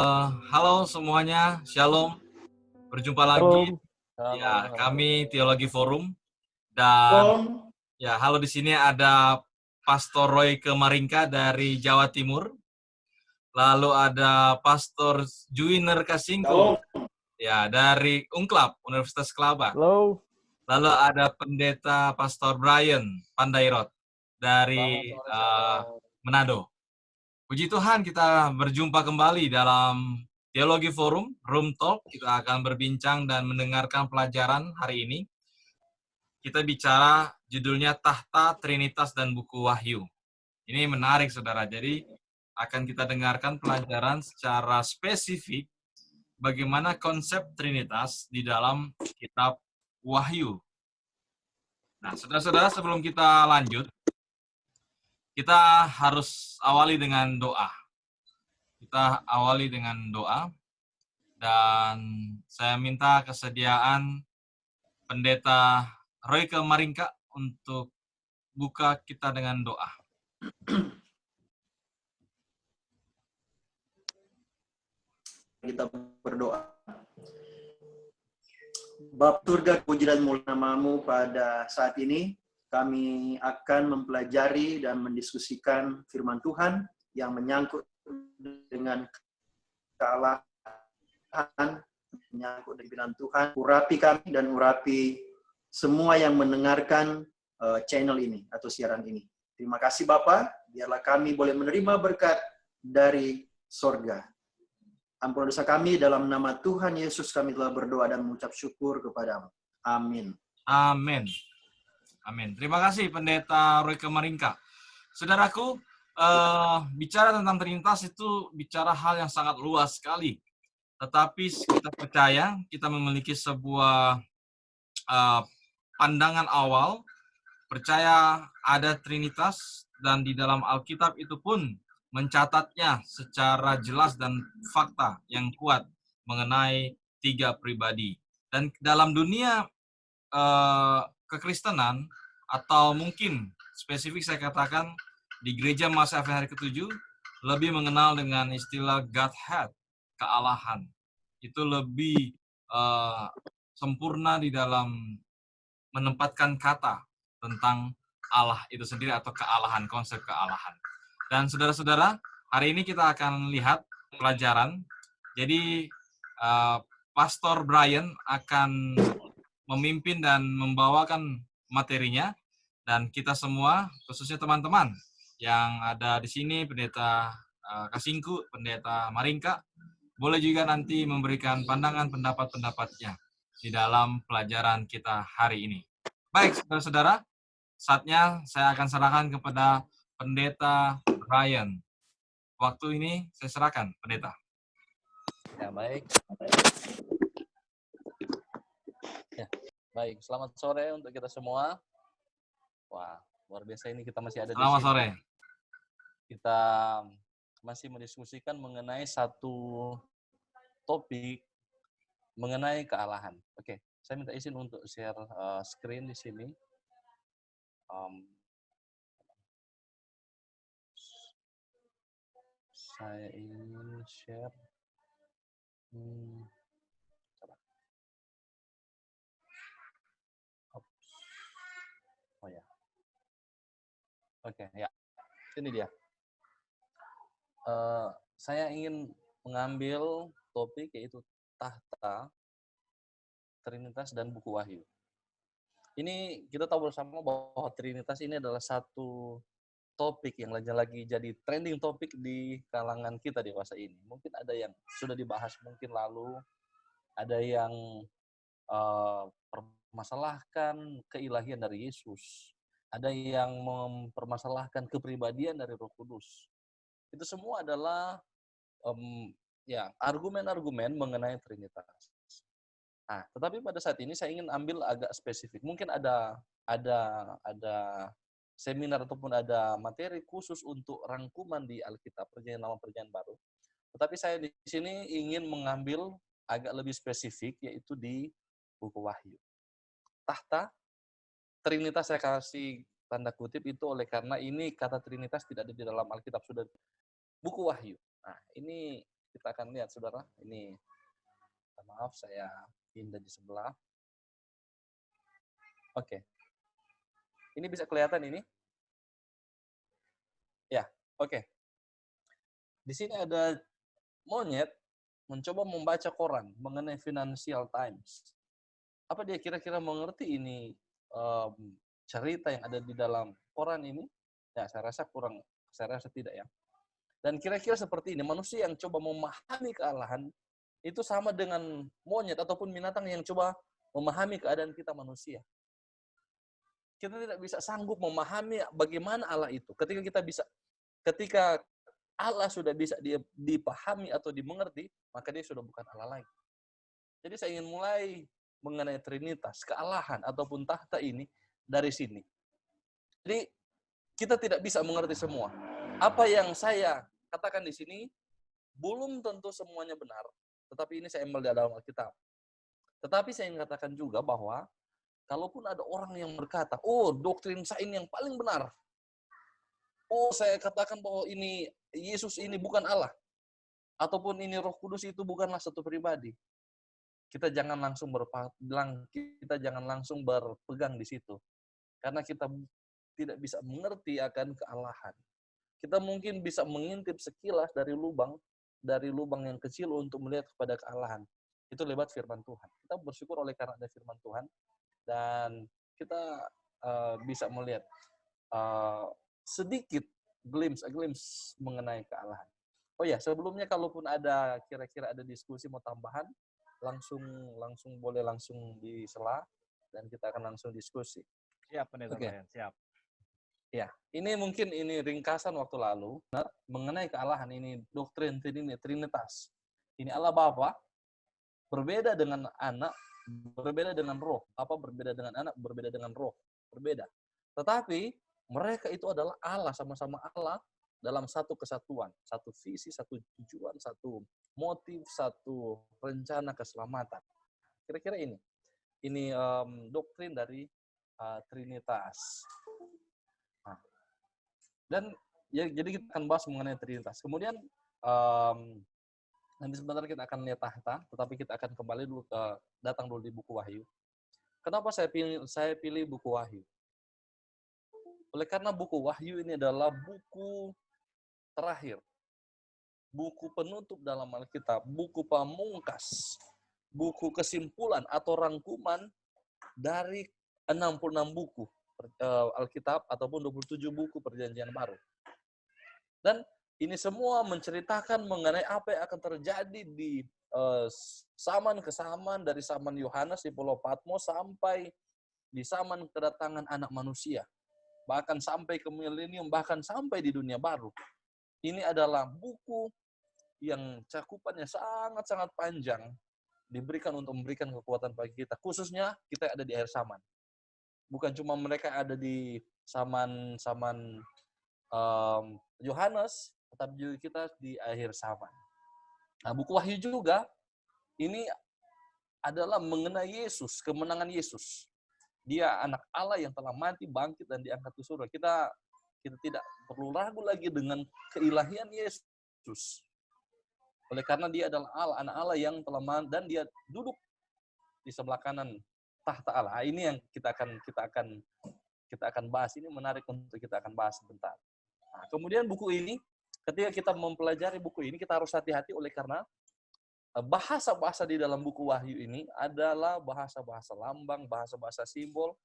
Halo semuanya, Shalom. Berjumpa lagi. Shalom. Ya, Halo. kami Teologi Forum dan Shalom. ya halo di sini ada Pastor Roy Kemaringka dari Jawa Timur. Lalu ada Pastor Juiner Kasingku Shalom. ya dari Unklap Universitas Kelaba. Halo. Lalu ada Pendeta Pastor Brian Pandairot dari Selamat sore. Manado. Puji Tuhan kita berjumpa kembali dalam Teologi Forum, Room Talk. Kita akan berbincang dan mendengarkan pelajaran hari ini. Kita bicara judulnya Tahta, Trinitas, dan Buku Wahyu. Ini menarik, saudara. Jadi akan kita dengarkan pelajaran secara spesifik bagaimana konsep Trinitas di dalam kitab Wahyu. Nah, saudara-saudara, sebelum kita lanjut, kita harus awali dengan doa. Kita awali dengan doa. Dan saya minta kesediaan Pendeta Roy Kemaringka untuk buka kita dengan doa. Kita berdoa. Bapa surga, puji dan mulia namamu pada saat ini. Kami akan mempelajari dan mendiskusikan firman Tuhan yang menyangkut dengan kealahan, menyangkut dengan Tuhan. Urapi kami dan urapi semua yang mendengarkan channel ini atau siaran ini. Terima kasih Bapak, biarlah kami boleh menerima berkat dari sorga. Ampun dosa kami, dalam nama Tuhan Yesus kami telah berdoa dan mengucap syukur kepadamu. Amin. Amin. Amin. Terima kasih Pendeta Roy Kemaringka. Saudaraku, bicara tentang Trinitas itu bicara hal yang sangat luas sekali. Tetapi kita percaya kita memiliki sebuah pandangan awal, percaya ada Trinitas, dan di dalam Alkitab itu pun mencatatnya secara jelas dan fakta yang kuat mengenai tiga pribadi. Dan dalam dunia kekristenan, atau mungkin spesifik saya katakan di gereja masa akhir hari ke-7, lebih mengenal dengan istilah Godhead, kealahan. Itu lebih sempurna di dalam menempatkan kata tentang Allah itu sendiri atau kealahan, konsep kealahan. Dan saudara-saudara, hari ini kita akan lihat pelajaran. Jadi Pastor Brian akan memimpin dan membawakan materinya, dan kita semua, khususnya teman-teman yang ada di sini, Pendeta Kasingku, Pendeta Maringka, boleh juga nanti memberikan pandangan pendapat-pendapatnya di dalam pelajaran kita hari ini. Baik, saudara-saudara, saatnya saya akan serahkan kepada Pendeta Brian. Waktu ini saya serahkan, Pendeta. Ya, baik. Ya, baik. Selamat sore untuk kita semua. Wah, luar biasa ini kita masih ada di sini. Selamat sore. Kita masih mendiskusikan mengenai satu topik mengenai kealahan. Oke, saya minta izin untuk share screen di sini. Saya ingin share. Oh ya. Oke, ya. Ini dia. Saya ingin mengambil topik yaitu tahta, Trinitas, dan buku Wahyu. Ini kita tahu bersama bahwa Trinitas ini adalah satu topik yang lagi-lagi jadi trending topik di kalangan kita dewasa ini. Mungkin ada yang sudah dibahas mungkin lalu, ada yang mempermasalahkan keilahian dari Yesus, ada yang mempermasalahkan kepribadian dari Roh Kudus. Itu semua adalah argumen-argumen mengenai Trinitas. Nah, tetapi pada saat ini saya ingin ambil agak spesifik. Mungkin ada seminar ataupun ada materi khusus untuk rangkuman di Alkitab Perjanjian Lama Perjanjian Baru. Tetapi saya di sini ingin mengambil agak lebih spesifik, yaitu di buku Wahyu. Tahta, Trinitas saya kasih tanda kutip itu oleh karena ini kata Trinitas tidak ada di dalam Alkitab, sudah buku Wahyu. Nah, ini kita akan lihat, saudara. Ini, maaf, saya pindah di sebelah. Oke. Ini bisa kelihatan ini? Ya, oke. Di sini ada monyet mencoba membaca koran mengenai Financial Times. Apa dia kira-kira mengerti ini cerita yang ada di dalam koran ini? Ya, saya rasa tidak ya. Dan kira-kira seperti ini, manusia yang coba memahami kealahan itu sama dengan monyet ataupun binatang yang coba memahami keadaan kita manusia. Kita tidak bisa sanggup memahami bagaimana Allah itu. Ketika Allah sudah bisa dipahami atau dimengerti, maka dia sudah bukan Allah lagi. Jadi saya ingin mulai mengenai Trinitas, kealahan ataupun tahta ini dari sini. Jadi kita tidak bisa mengerti semua. Apa yang saya katakan di sini belum tentu semuanya benar, tetapi ini saya ambil dari dalam Alkitab. Tetapi saya ingin katakan juga bahwa kalaupun ada orang yang berkata, oh doktrin saya ini yang paling benar. Oh saya katakan bahwa ini Yesus ini bukan Allah. Ataupun ini Roh Kudus itu bukanlah satu pribadi. Kita jangan langsung berpegang di situ. Karena kita tidak bisa mengerti akan kealahan. Kita mungkin bisa mengintip sekilas dari lubang yang kecil untuk melihat kepada kealahan. Itu lewat firman Tuhan. Kita bersyukur oleh karena ada firman Tuhan. Dan kita bisa melihat sedikit glimpse mengenai kealahan. Oh ya, sebelumnya kalaupun ada kira-kira ada diskusi mau tambahan, boleh langsung disela dan kita akan langsung diskusi. Siap, Pendeta Brian, siap. Ya, ini mungkin ringkasan waktu lalu mengenai kealahan ini, doktrin Trinitas. Ini Allah Bapa berbeda dengan Anak, berbeda dengan Roh. Apa berbeda dengan Anak, berbeda dengan Roh. Berbeda. Tetapi mereka itu adalah Allah, sama-sama Allah dalam satu kesatuan, satu visi, satu tujuan, satu motif, satu rencana keselamatan. Kira-kira ini doktrin dari Trinitas. Nah, dan ya, jadi kita akan bahas mengenai Trinitas. Kemudian nanti sebentar kita akan lihat tahta, tetapi kita akan kembali dulu datang dulu di buku Wahyu. Kenapa saya pilih buku Wahyu? Oleh karena buku Wahyu ini adalah buku terakhir, buku penutup dalam Alkitab, buku pamungkas, buku kesimpulan atau rangkuman dari 66 buku Alkitab ataupun 27 buku Perjanjian Baru. Dan ini semua menceritakan mengenai apa yang akan terjadi di zaman ke zaman, dari zaman Yohanes di Pulau Patmos sampai di zaman kedatangan Anak Manusia. Bahkan sampai ke milenium, bahkan sampai di dunia baru. Ini adalah buku yang cakupannya sangat-sangat panjang, diberikan untuk memberikan kekuatan bagi kita. Khususnya kita ada di akhir zaman. Bukan cuma mereka ada di zaman Yohanes, tetapi juga kita di akhir zaman. Nah, buku Wahyu juga, ini adalah mengenai Yesus, kemenangan Yesus. Dia anak Allah yang telah mati, bangkit, dan diangkat ke surga. Kita tidak perlu ragu lagi dengan keilahian Yesus. Oleh karena dia adalah Allah, anak Allah yang telah mati, dan dia duduk di sebelah kanan tahta Allah. Ini yang kita akan bahas. Ini menarik untuk kita akan bahas sebentar. Nah, kemudian buku ini, ketika kita mempelajari buku ini, kita harus hati-hati oleh karena bahasa-bahasa di dalam buku Wahyu ini adalah bahasa-bahasa lambang, bahasa-bahasa simbol,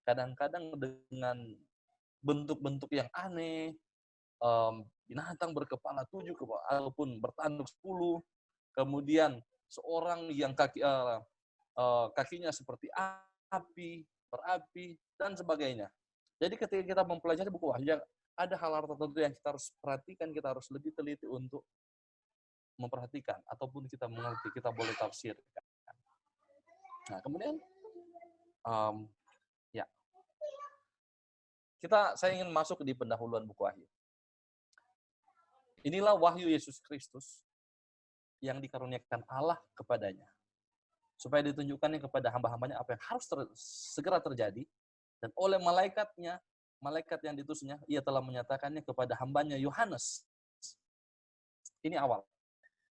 kadang-kadang dengan bentuk-bentuk yang aneh, binatang berkepala 7 ataupun bertanduk 10, kemudian seorang yang kakinya seperti api, berapi, dan sebagainya. Jadi ketika kita mempelajari buku Wahyu, ada hal-hal tertentu yang kita harus perhatikan, kita harus lebih teliti untuk memperhatikan, ataupun kita mengerti, kita boleh tafsirkan. Nah, kemudian, saya ingin masuk di pendahuluan buku Wahyu. Inilah wahyu Yesus Kristus yang dikaruniakan Allah kepadanya, supaya ditunjukkannya kepada hamba-hambanya apa yang harus segera terjadi, dan oleh malaikat yang diutusnya, ia telah menyatakannya kepada hambanya Yohanes. Ini awal.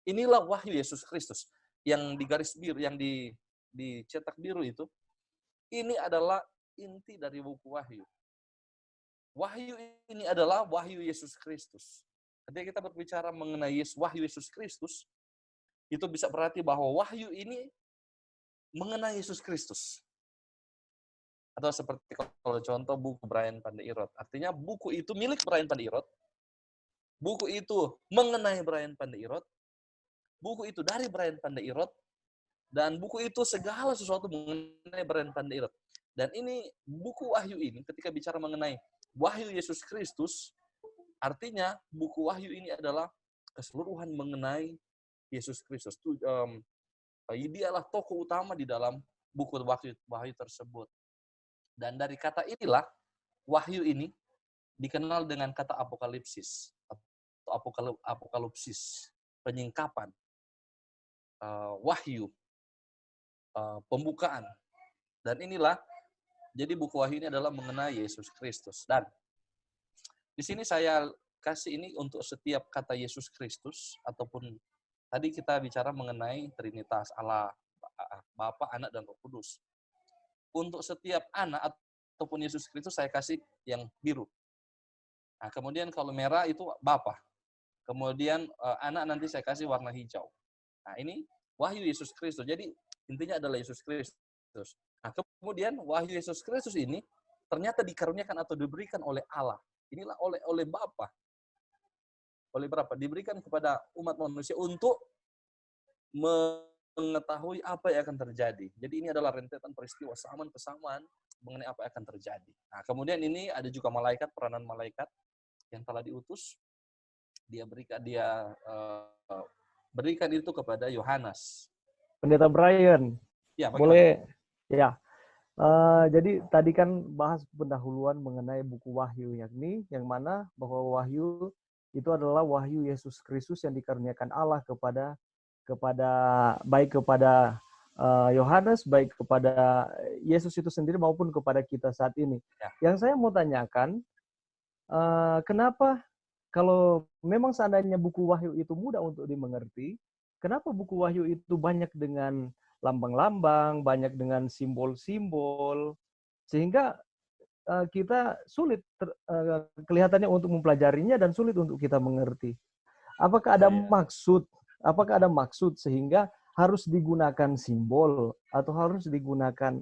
Inilah wahyu Yesus Kristus yang digaris biru, yang dicetak biru itu. Ini adalah inti dari buku Wahyu. Wahyu ini adalah wahyu Yesus Kristus. Ketika kita berbicara mengenai wahyu Yesus Kristus, itu bisa berarti bahwa wahyu ini mengenai Yesus Kristus. Atau seperti kalau contoh buku Brian Pandeirot. Artinya buku itu milik Brian Pandeirot. Buku itu mengenai Brian Pandeirot. Buku itu dari Brian Pandeirot. Dan buku itu segala sesuatu mengenai Brian Pandeirot. Dan ini, buku Wahyu ini, ketika bicara mengenai wahyu Yesus Kristus, artinya buku Wahyu ini adalah keseluruhan mengenai Yesus Kristus. Dialah tokoh utama di dalam buku Wahyu tersebut. Dan dari kata inilah, Wahyu ini dikenal dengan kata apokalipsis, atau apokalipsis, penyingkapan, wahyu, pembukaan. Dan inilah, jadi buku Wahyu ini adalah mengenai Yesus Kristus. Dan di sini saya kasih ini untuk setiap kata Yesus Kristus, ataupun tadi kita bicara mengenai Trinitas Allah, Bapa, Anak, dan Roh Kudus. Untuk setiap anak ataupun Yesus Kristus saya kasih yang biru. Nah, kemudian kalau merah itu Bapa. Kemudian anak nanti saya kasih warna hijau. Nah, ini wahyu Yesus Kristus. Jadi intinya adalah Yesus Kristus. Nah, kemudian wahyu Yesus Kristus ini ternyata dikaruniakan atau diberikan oleh Allah. Inilah oleh Bapa. Oleh berapa? Diberikan kepada umat manusia untuk mengetahui apa yang akan terjadi. Jadi ini adalah rentetan peristiwa kesamaan mengenai apa yang akan terjadi. Nah, kemudian ini ada juga malaikat, peranan malaikat yang telah diutus. Dia berikan itu kepada Yohanes. Pendeta Brian, Ya, bagaimana? boleh ya. Jadi tadi kan bahas pendahuluan mengenai buku Wahyu, yakni yang mana bahwa Wahyu itu adalah wahyu Yesus Kristus yang dikaruniakan Allah kepada baik kepada Yohanes, baik kepada Yesus itu sendiri maupun kepada kita saat ini. Ya. Yang saya mau tanyakan, kenapa kalau memang seandainya buku Wahyu itu mudah untuk dimengerti, kenapa buku Wahyu itu banyak dengan lambang-lambang, banyak dengan simbol-simbol, sehingga kita sulit kelihatannya untuk mempelajarinya dan sulit untuk kita mengerti. Apakah ada maksud? Apakah ada maksud sehingga harus digunakan simbol atau harus digunakan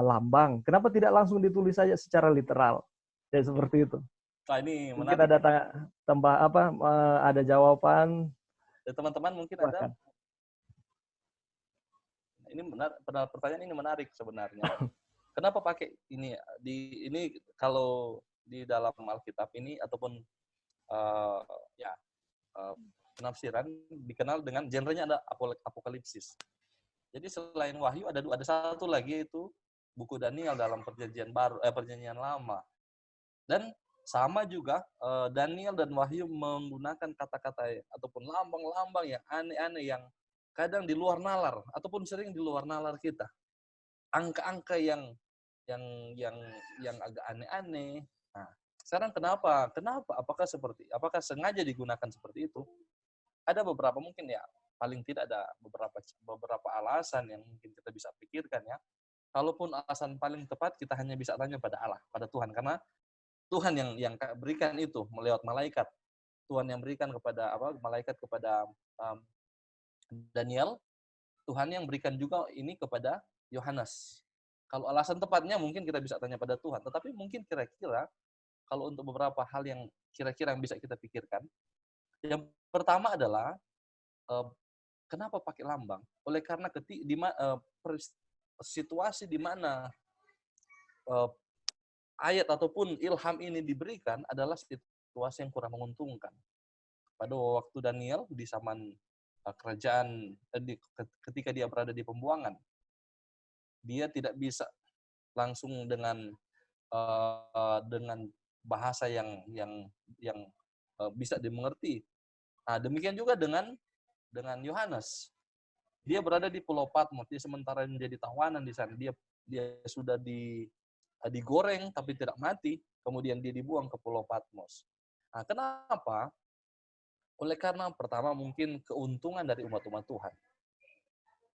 lambang? Kenapa tidak langsung ditulis saja secara literal? Ya seperti itu. Nah, ini mungkin menarik. ada tambah apa? Ada jawaban? Teman-teman mungkin Bahkan. ada. Ini pertanyaan ini menarik sebenarnya. Kenapa pakai ini? Ini kalau di dalam Alkitab ini ataupun penafsiran dikenal dengan genrenya ada apokalipsis. Jadi selain Wahyu ada satu lagi, itu buku Daniel dalam perjanjian baru, perjanjian lama. Dan sama juga Daniel dan Wahyu menggunakan kata-kata ataupun lambang-lambang yang aneh-aneh, yang kadang di luar nalar ataupun sering di luar nalar kita. Angka-angka yang agak aneh-aneh. Nah, sekarang kenapa? Apakah sengaja digunakan seperti itu? Ada beberapa, mungkin ya, paling tidak ada beberapa alasan yang mungkin kita bisa pikirkan ya. Kalaupun alasan paling tepat, kita hanya bisa tanya pada Allah, pada Tuhan, karena Tuhan yang berikan itu melewat malaikat. Tuhan yang berikan kepada malaikat kepada Daniel, Tuhan yang berikan juga ini kepada Yohanes. Kalau alasan tepatnya mungkin kita bisa tanya pada Tuhan, tetapi mungkin kira-kira kalau untuk beberapa hal yang kira-kira yang bisa kita pikirkan, yang pertama adalah kenapa pakai lambang? Oleh karena situasi di mana ayat ataupun ilham ini diberikan adalah situasi yang kurang menguntungkan. Pada waktu Daniel di zaman kerajaan, ketika dia berada di pembuangan, dia tidak bisa langsung dengan bahasa yang bisa dimengerti. Nah, demikian juga dengan Yohanes. Dia berada di Pulau Patmos, dia sementara menjadi tawanan di sana. Dia sudah digoreng tapi tidak mati, kemudian dia dibuang ke Pulau Patmos. Nah, kenapa? Oleh karena pertama mungkin keuntungan dari umat-umat Tuhan.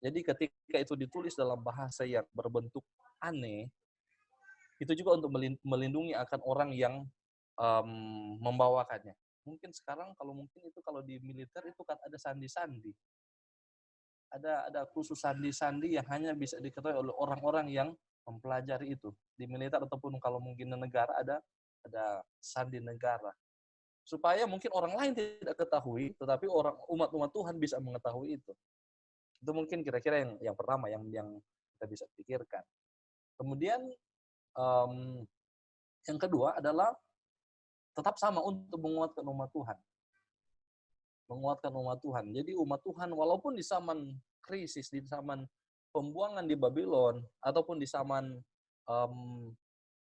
Jadi ketika itu ditulis dalam bahasa yang berbentuk aneh, itu juga untuk melindungi akan orang yang membawakannya. Mungkin sekarang kalau di militer itu kan ada sandi-sandi. Ada khusus sandi-sandi yang hanya bisa diketahui oleh orang-orang yang mempelajari itu. Di militer ataupun kalau mungkin di negara ada sandi negara. Supaya mungkin orang lain tidak ketahui, tetapi umat-umat Tuhan bisa mengetahui itu. Itu mungkin kira-kira yang pertama yang kita bisa pikirkan. Kemudian yang kedua adalah tetap sama untuk menguatkan umat Tuhan. Menguatkan umat Tuhan. Jadi umat Tuhan walaupun di zaman krisis, di zaman pembuangan di Babylon, ataupun di zaman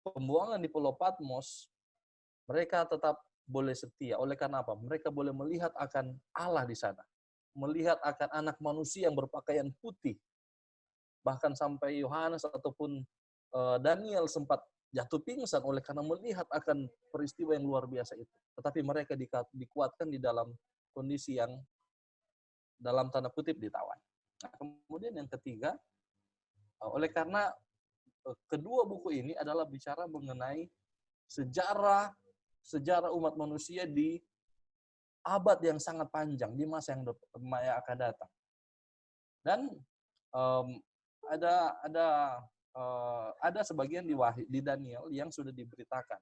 pembuangan di Pulau Patmos, mereka tetap boleh setia. Oleh karena apa? Mereka boleh melihat akan Allah di sana. Melihat akan anak manusia yang berpakaian putih. Bahkan sampai Yohanes ataupun Daniel sempat jatuh pingsan oleh karena melihat akan peristiwa yang luar biasa itu. Tetapi mereka dikuatkan di dalam kondisi yang dalam tanda kutip ditawan. Nah, kemudian yang ketiga, oleh karena kedua buku ini adalah bicara mengenai sejarah umat manusia di abad yang sangat panjang, di masa yang akan datang. Dan ada sebagian di Daniel yang sudah diberitakan.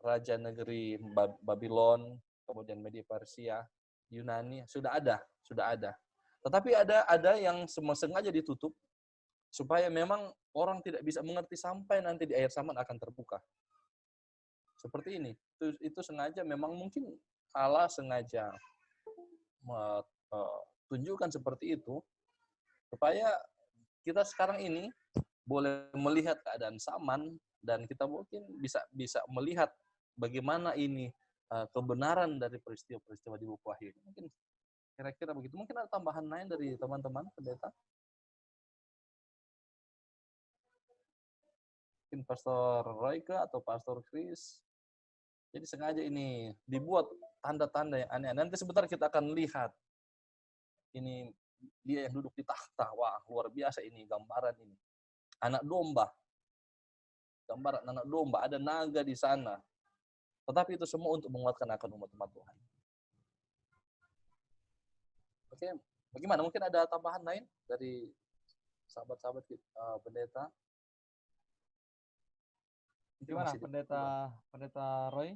Raja negeri Babylon, kemudian Media Persia, Yunani sudah ada. Tetapi ada yang sengaja ditutup supaya memang orang tidak bisa mengerti sampai nanti di akhir zaman akan terbuka. Seperti ini. Itu sengaja memang mungkin Allah sengaja tunjukkan seperti itu supaya kita sekarang ini boleh melihat keadaan zaman dan kita mungkin bisa melihat bagaimana ini kebenaran dari peristiwa-peristiwa di buku Wahyu. Mungkin kira-kira begitu. Mungkin ada tambahan lain dari teman-teman pendeta? Mungkin Pastor Royke atau Pastor Chris. Jadi sengaja ini dibuat tanda-tanda yang aneh. Nanti sebentar kita akan lihat. Ini dia yang duduk di takhta. Wah, luar biasa ini gambaran ini. Anak domba. Gambaran anak domba. Ada naga di sana. Tetapi itu semua untuk menguatkan akan umat-umat Tuhan. Oke, bagaimana? Mungkin ada tambahan lain dari sahabat-sahabat pendeta? Gimana pendeta Roy?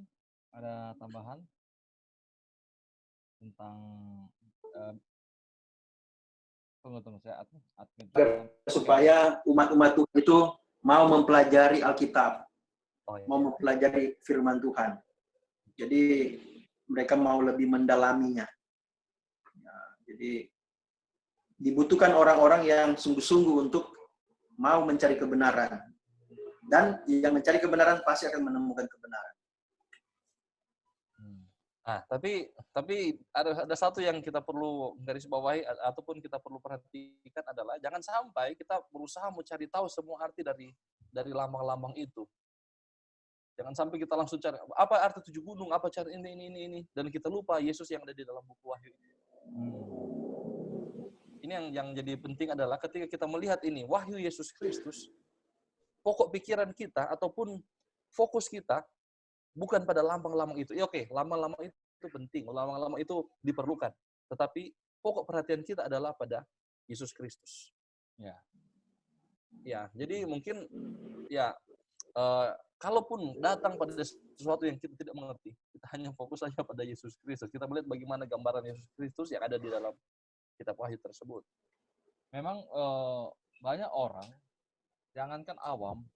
Ada tambahan tentang tunggu saya admin supaya umat-umat Tuhan itu mau mempelajari Alkitab, mau mempelajari firman Tuhan. Jadi mereka mau lebih mendalaminya. Jadi dibutuhkan orang-orang yang sungguh-sungguh untuk mau mencari kebenaran. Dan yang mencari kebenaran pasti akan menemukan kebenaran. Nah, tapi ada satu yang kita perlu garis bawahi ataupun kita perlu perhatikan adalah jangan sampai kita berusaha mencari tahu semua arti dari lambang-lambang itu. Jangan sampai kita langsung cari apa arti 7 gunung, apa cari ini dan kita lupa Yesus yang ada di dalam buku Wahyu ini. Ini yang jadi penting adalah ketika kita melihat ini Wahyu Yesus Kristus, pokok pikiran kita ataupun fokus kita bukan pada lambang-lambang itu. Ya oke, lambang-lambang itu penting, lambang-lambang itu diperlukan. Tetapi pokok perhatian kita adalah pada Yesus Kristus. Ya, jadi mungkin kalaupun datang pada sesuatu yang kita tidak mengerti, kita hanya fokus saja pada Yesus Kristus. Kita melihat bagaimana gambaran Yesus Kristus yang ada di dalam kitab Wahyu tersebut. Memang banyak orang, jangankan awam,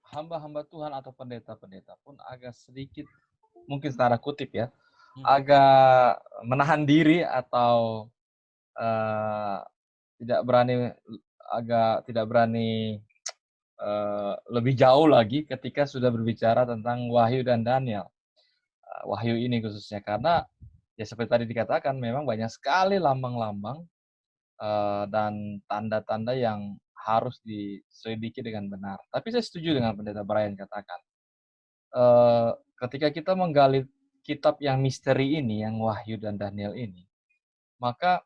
hamba-hamba Tuhan atau pendeta-pendeta pun agak sedikit, mungkin secara kutip ya, agak menahan diri atau tidak berani lebih jauh lagi ketika sudah berbicara tentang Wahyu dan Daniel. Wahyu ini khususnya karena ya seperti tadi dikatakan memang banyak sekali lambang-lambang dan tanda-tanda yang harus diselidiki dengan benar. Tapi saya setuju dengan pendeta Brian katakan. Ketika kita menggali kitab yang misteri ini, yang Wahyu dan Daniel ini, maka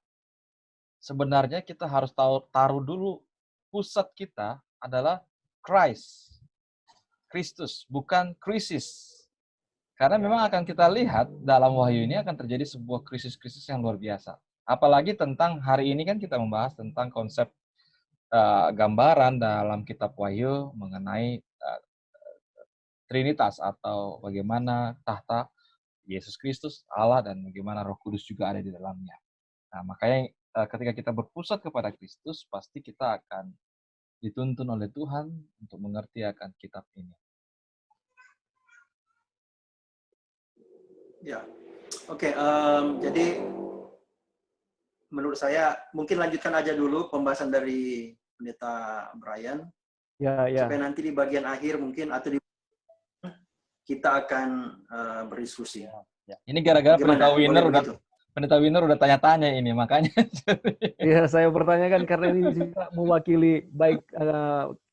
sebenarnya kita harus taruh dulu pusat kita adalah Kristus, bukan krisis. Karena memang akan kita lihat dalam Wahyu ini akan terjadi sebuah krisis-krisis yang luar biasa. Apalagi tentang hari ini kan kita membahas tentang konsep gambaran dalam kitab Wahyu mengenai Trinitas atau bagaimana tahta Yesus Kristus, Allah, dan bagaimana Roh Kudus juga ada di dalamnya. Nah, makanya ketika kita berpusat kepada Kristus, pasti kita akan dituntun oleh Tuhan untuk mengerti akan kitab ini. Ya, oke. Jadi menurut saya mungkin lanjutkan aja dulu pembahasan dari Pendeta Brian, Ya, ya. supaya nanti di bagian akhir mungkin atau di kita akan berdiskusi. Ini gara-gara Gimana? Pendeta Winner udah tanya-tanya ini, makanya. Iya, saya pertanyakan karena ini juga mewakili baik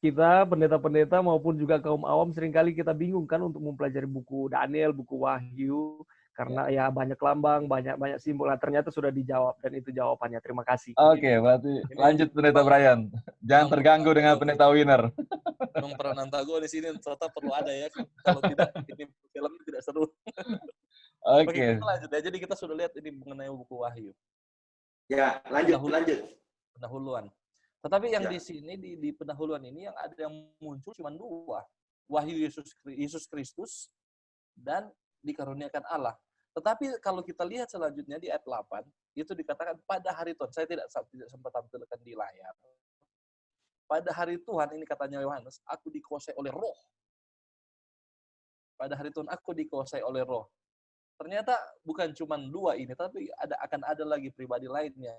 kita, pendeta-pendeta, maupun juga kaum awam. Seringkali kita bingung kan untuk mempelajari buku Daniel, buku Wahyu, karena ya banyak lambang, banyak simbol. Nah, ternyata sudah dijawab, dan itu jawabannya. Terima kasih. Oke, berarti lanjut Pendeta Brian. Jangan terganggu dengan Pendeta Winner. Memang peran antagonis ini tetap perlu ada ya. Kalau tidak, ini film tidak seru. Oke, kita lanjut ya. Jadi kita sudah lihat ini mengenai buku Wahyu. Ya, lanjut. Pendahuluan. Tetapi yang di sini, di pendahuluan ini, yang ada yang muncul cuma dua. Wahyu Yesus Kristus dan dikaruniakan Allah. Tetapi kalau kita lihat selanjutnya di ayat 8, itu dikatakan pada hari Tuhan. Saya tidak sempat tampilkan di layar. Pada hari Tuhan, ini katanya Yohanes, aku dikuasai oleh roh. Pada hari Tuhan, aku dikuasai oleh roh. Ternyata bukan cuma dua ini, tapi akan ada lagi pribadi lainnya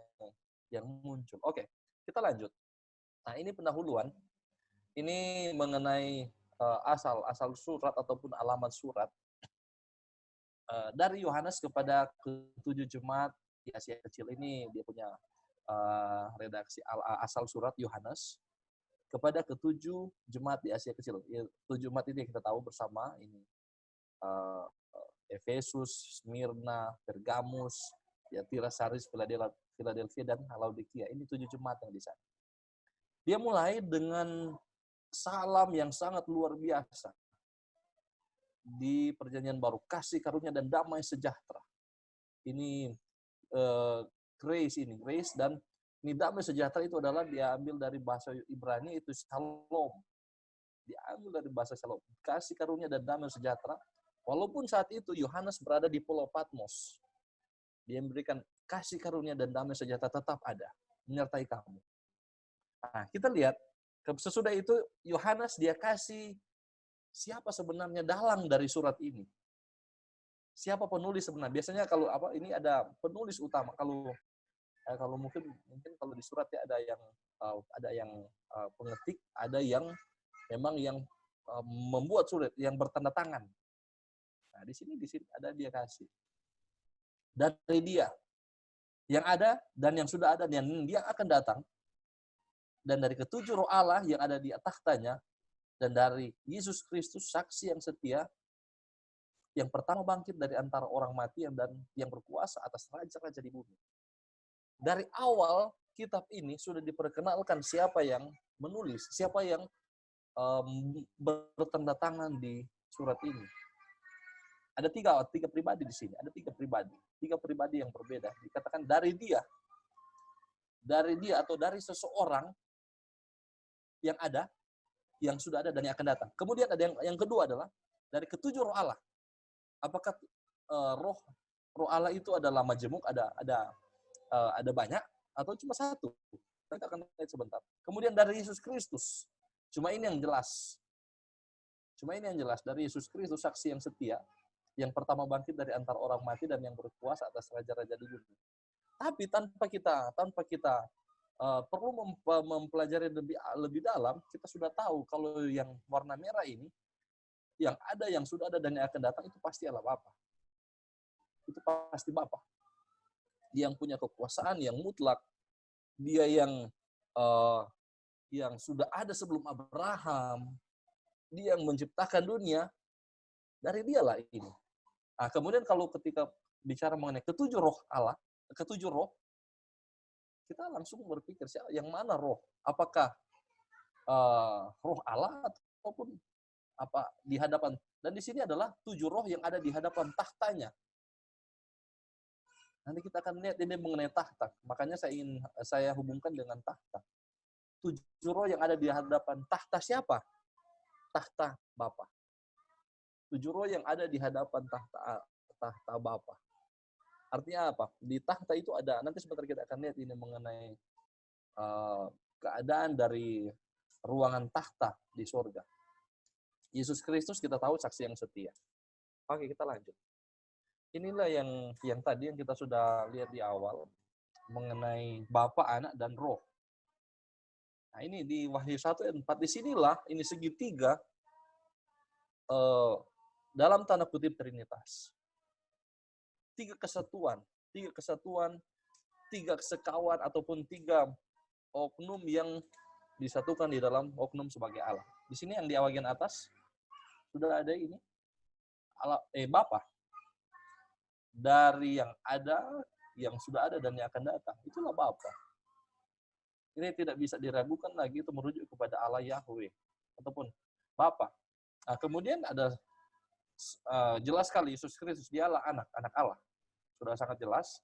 yang muncul. Oke, kita lanjut. Nah, ini pendahuluan. Ini mengenai asal surat ataupun alamat surat. Dari Yohanes kepada ketujuh jemaat di Asia Kecil ini, dia punya redaksi asal surat Yohanes kepada ketujuh jemaat di Asia Kecil. Tujuh jemaat ini kita tahu bersama ini Efesus, Smyrna, Pergamus, Tiatira, Sardis, Philadelphia, dan Laodikia. Ini tujuh jemaat yang di sana. Dia mulai dengan salam yang sangat luar biasa. Di perjanjian baru, kasih karunia dan damai sejahtera. Ini grace dan ini damai sejahtera itu adalah diambil dari bahasa Ibrani, itu shalom. Diambil dari bahasa shalom. Kasih karunia dan damai sejahtera. Walaupun saat itu Yohanes berada di Pulau Patmos, dia memberikan kasih karunia dan damai sejahtera tetap ada menyertai kamu. Nah, kita lihat sesudah itu Yohanes dia kasih siapa sebenarnya dalang dari surat ini. Siapa penulis sebenarnya? Biasanya kalau ini ada penulis utama. Kalau mungkin kalau di surat ya ada yang pengetik, ada yang memang yang membuat surat, yang bertanda tangan. Nah, di sini ada dia kasih. Dari dia yang ada dan yang sudah ada dan yang akan datang, dan dari ketujuh roh Allah yang ada di tahtanya, dan dari Yesus Kristus, saksi yang setia, yang pertama bangkit dari antara orang mati dan yang berkuasa atas raja-raja di bumi. Dari awal kitab ini sudah diperkenalkan siapa yang menulis, siapa yang bertanda tangan di surat ini. Ada tiga pribadi di sini, ada tiga pribadi yang berbeda. Dikatakan dari dia atau dari seseorang yang ada, yang sudah ada dan yang akan datang. Kemudian ada yang kedua adalah dari ketujuh roh Allah. Apakah roh Allah itu adalah majemuk, ada banyak atau cuma satu? Kita akan lihat sebentar. Kemudian dari Yesus Kristus. Cuma ini yang jelas dari Yesus Kristus, saksi yang setia, yang pertama bangkit dari antara orang mati dan yang berkuasa atas raja-raja di bumi. Tapi tanpa kita perlu mempelajari lebih dalam, kita sudah tahu kalau yang warna merah ini, yang ada, yang sudah ada, dan yang akan datang, itu pasti Allah Bapa. Itu pasti Bapa. Dia yang punya kekuasaan yang mutlak. Dia yang sudah ada sebelum Abraham. Dia yang menciptakan dunia. Dari dialah ini. Nah, kemudian kalau ketika bicara mengenai ketujuh roh Allah, ketujuh roh, kita langsung berpikir yang mana roh? Apakah roh Allah ataupun apa di hadapan? Dan di sini adalah 7 roh yang ada di hadapan tahtanya. Nanti kita akan lihat ini mengenai tahta. Makanya saya hubungkan dengan tahta. 7 roh yang ada di hadapan tahta siapa? Tahta Bapa. 7 roh yang ada di hadapan tahta Bapa. Artinya apa? Di tahta itu ada, nanti sebentar kita akan lihat ini mengenai keadaan dari ruangan tahta di surga. Yesus Kristus kita tahu saksi yang setia. Oke, kita lanjut. Inilah yang tadi yang kita sudah lihat di awal mengenai Bapa, Anak, dan Roh. Nah, ini di Wahyu 1 ayat 4 disinilah ini segitiga dalam tanda kutip Trinitas. 3 kesatuan, 3 sekawan ataupun 3 oknum yang disatukan di dalam oknum sebagai Allah. Di sini yang di bagian atas sudah ada ini Bapa. Dari yang ada, yang sudah ada dan yang akan datang, itulah Bapa. Ini tidak bisa diragukan lagi, itu merujuk kepada Allah Yahweh ataupun Bapa. Nah, kemudian ada jelas sekali Yesus Kristus, dialah anak Allah. Sudah sangat jelas.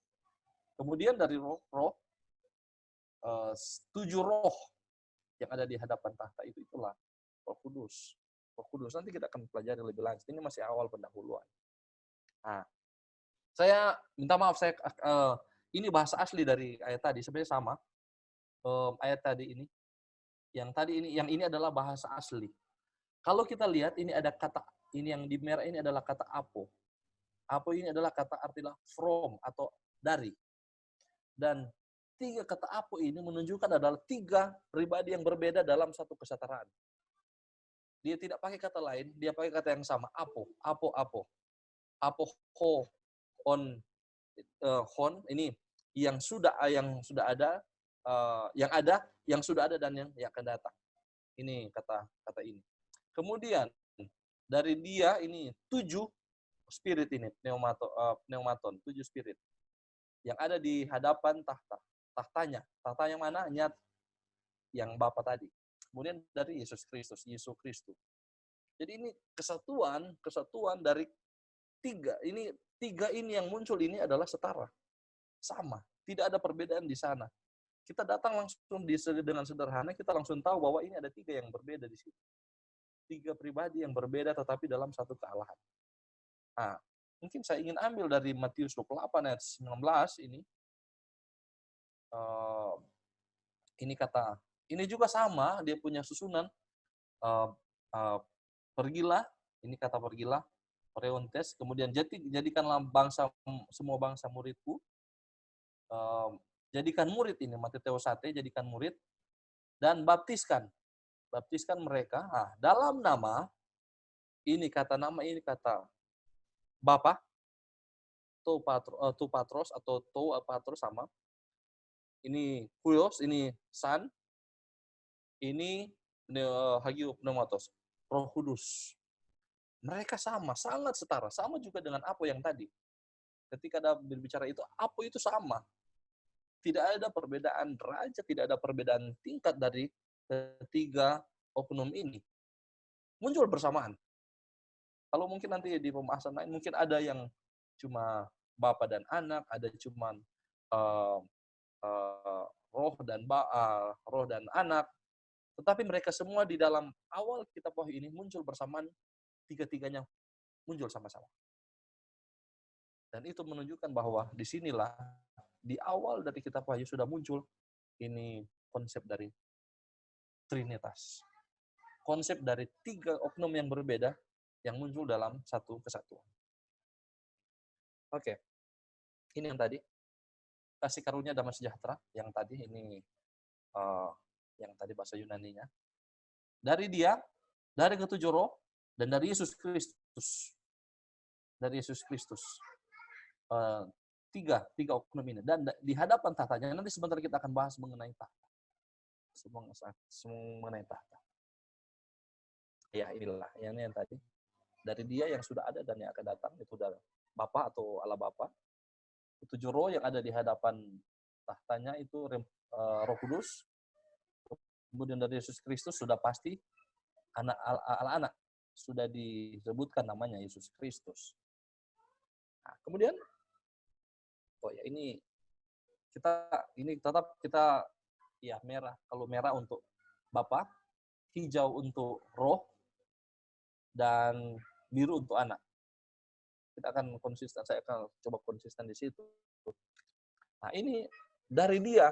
Kemudian dari roh 7 roh yang ada di hadapan tahta itulah Roh Kudus. Roh Kudus nanti kita akan pelajari lebih lanjut. Ini masih awal pendahuluan. Nah, saya minta maaf, ini bahasa asli dari ayat tadi sebenarnya sama. Ayat tadi ini, yang ini adalah bahasa asli. Kalau kita lihat ini ada kata ini yang di merah ini adalah kata apo. Apo ini adalah kata artinya from atau dari. Dan 3 kata apo ini menunjukkan adalah 3 pribadi yang berbeda dalam satu kesetaraan. Dia tidak pakai kata lain, dia pakai kata yang sama, apo. Apo ho on hon ini yang sudah ada, yang sudah ada dan yang akan datang. Ini kata ini. Kemudian dari dia ini 7 spirit ini pneumaton 7 spirit yang ada di hadapan tahtanya mana? Nyat yang Bapa tadi. Kemudian dari Yesus Kristus. Jadi ini kesatuan dari 3 ini yang muncul ini adalah setara, sama, tidak ada perbedaan di sana. Kita datang langsung dengan sederhana, kita langsung tahu bahwa ini ada 3 yang berbeda di sini. 3 pribadi yang berbeda tetapi dalam satu kealahan. Nah, mungkin saya ingin ambil dari Matius 28 ayat 19 ini. Ini kata, ini juga sama, dia punya susunan. Pergilah, ini kata pergilah, Oreontes, kemudian jadikanlah semua bangsa muridku, jadikan murid ini, Mateteosate, jadikan murid, dan baptiskan mereka, dalam nama, ini kata Bapa, to patros atau to patros sama, ini Huios, ini San, ini Hagios Pneumatos, Roh Kudus. Mereka sama, sangat setara. Sama juga dengan Apo yang tadi. Ketika ada berbicara itu, Apo itu sama. Tidak ada perbedaan derajat, tidak ada perbedaan tingkat dari ketiga oknum ini. Muncul bersamaan. Kalau mungkin nanti di pembahasan lain, mungkin ada yang cuma Bapa dan Anak, ada cuma Roh dan Anak. Tetapi mereka semua di dalam awal kitab Wahyu ini muncul bersamaan, 3-tiganya muncul sama-sama. Dan itu menunjukkan bahwa disinilah di awal dari kitab Wahyu sudah muncul ini konsep dari Trinitas. Konsep dari 3 oknum yang berbeda yang muncul dalam satu kesatuan. Oke. Ini yang tadi. Kasih karunia damai sejahtera. Yang tadi ini yang tadi bahasa Yunaninya. Dari dia, dari ketujuh roh, dan dari Yesus Kristus. Dari Yesus Kristus. 3 oknum ini. Dan di hadapan tahtanya, nanti sebentar kita akan bahas mengenai tahta. Semua mengenai tahta. Ya, inilah. Yang tadi. Dari dia yang sudah ada dan yang akan datang, itu sudah Bapa atau Allah Bapa. 7 roh yang ada di hadapan tahtanya itu Roh Kudus. Kemudian dari Yesus Kristus sudah pasti anak, sudah disebutkan namanya Yesus Kristus. Nah, kemudian ini tetap kita ya merah. Kalau merah untuk Bapa, hijau untuk Roh, dan biru untuk anak. Kita akan konsisten, saya akan coba konsisten di situ. Nah, ini dari Dia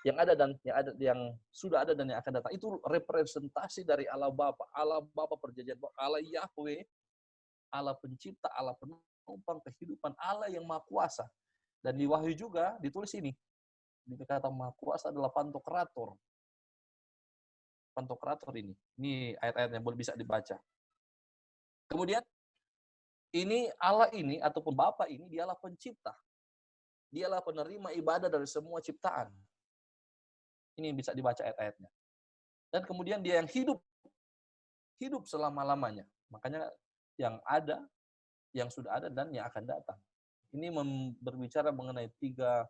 yang ada dan yang sudah ada dan yang akan datang, itu representasi dari Allah Bapa perjanjian, Allah Yahweh, Allah pencipta, Allah penopang kehidupan, Allah yang Maha Kuasa. Dan di Wahyu juga ditulis ini, kata Maha Kuasa adalah Pantokrator. Pantokrator ini ayat-ayat yang boleh bisa dibaca. Kemudian ini Allah ini ataupun Bapa ini, dialah pencipta. Dialah penerima ibadah dari semua ciptaan. Ini yang bisa dibaca ayat-ayatnya. Dan kemudian dia yang hidup selama-lamanya. Makanya yang ada, yang sudah ada, dan yang akan datang. Ini berbicara mengenai 3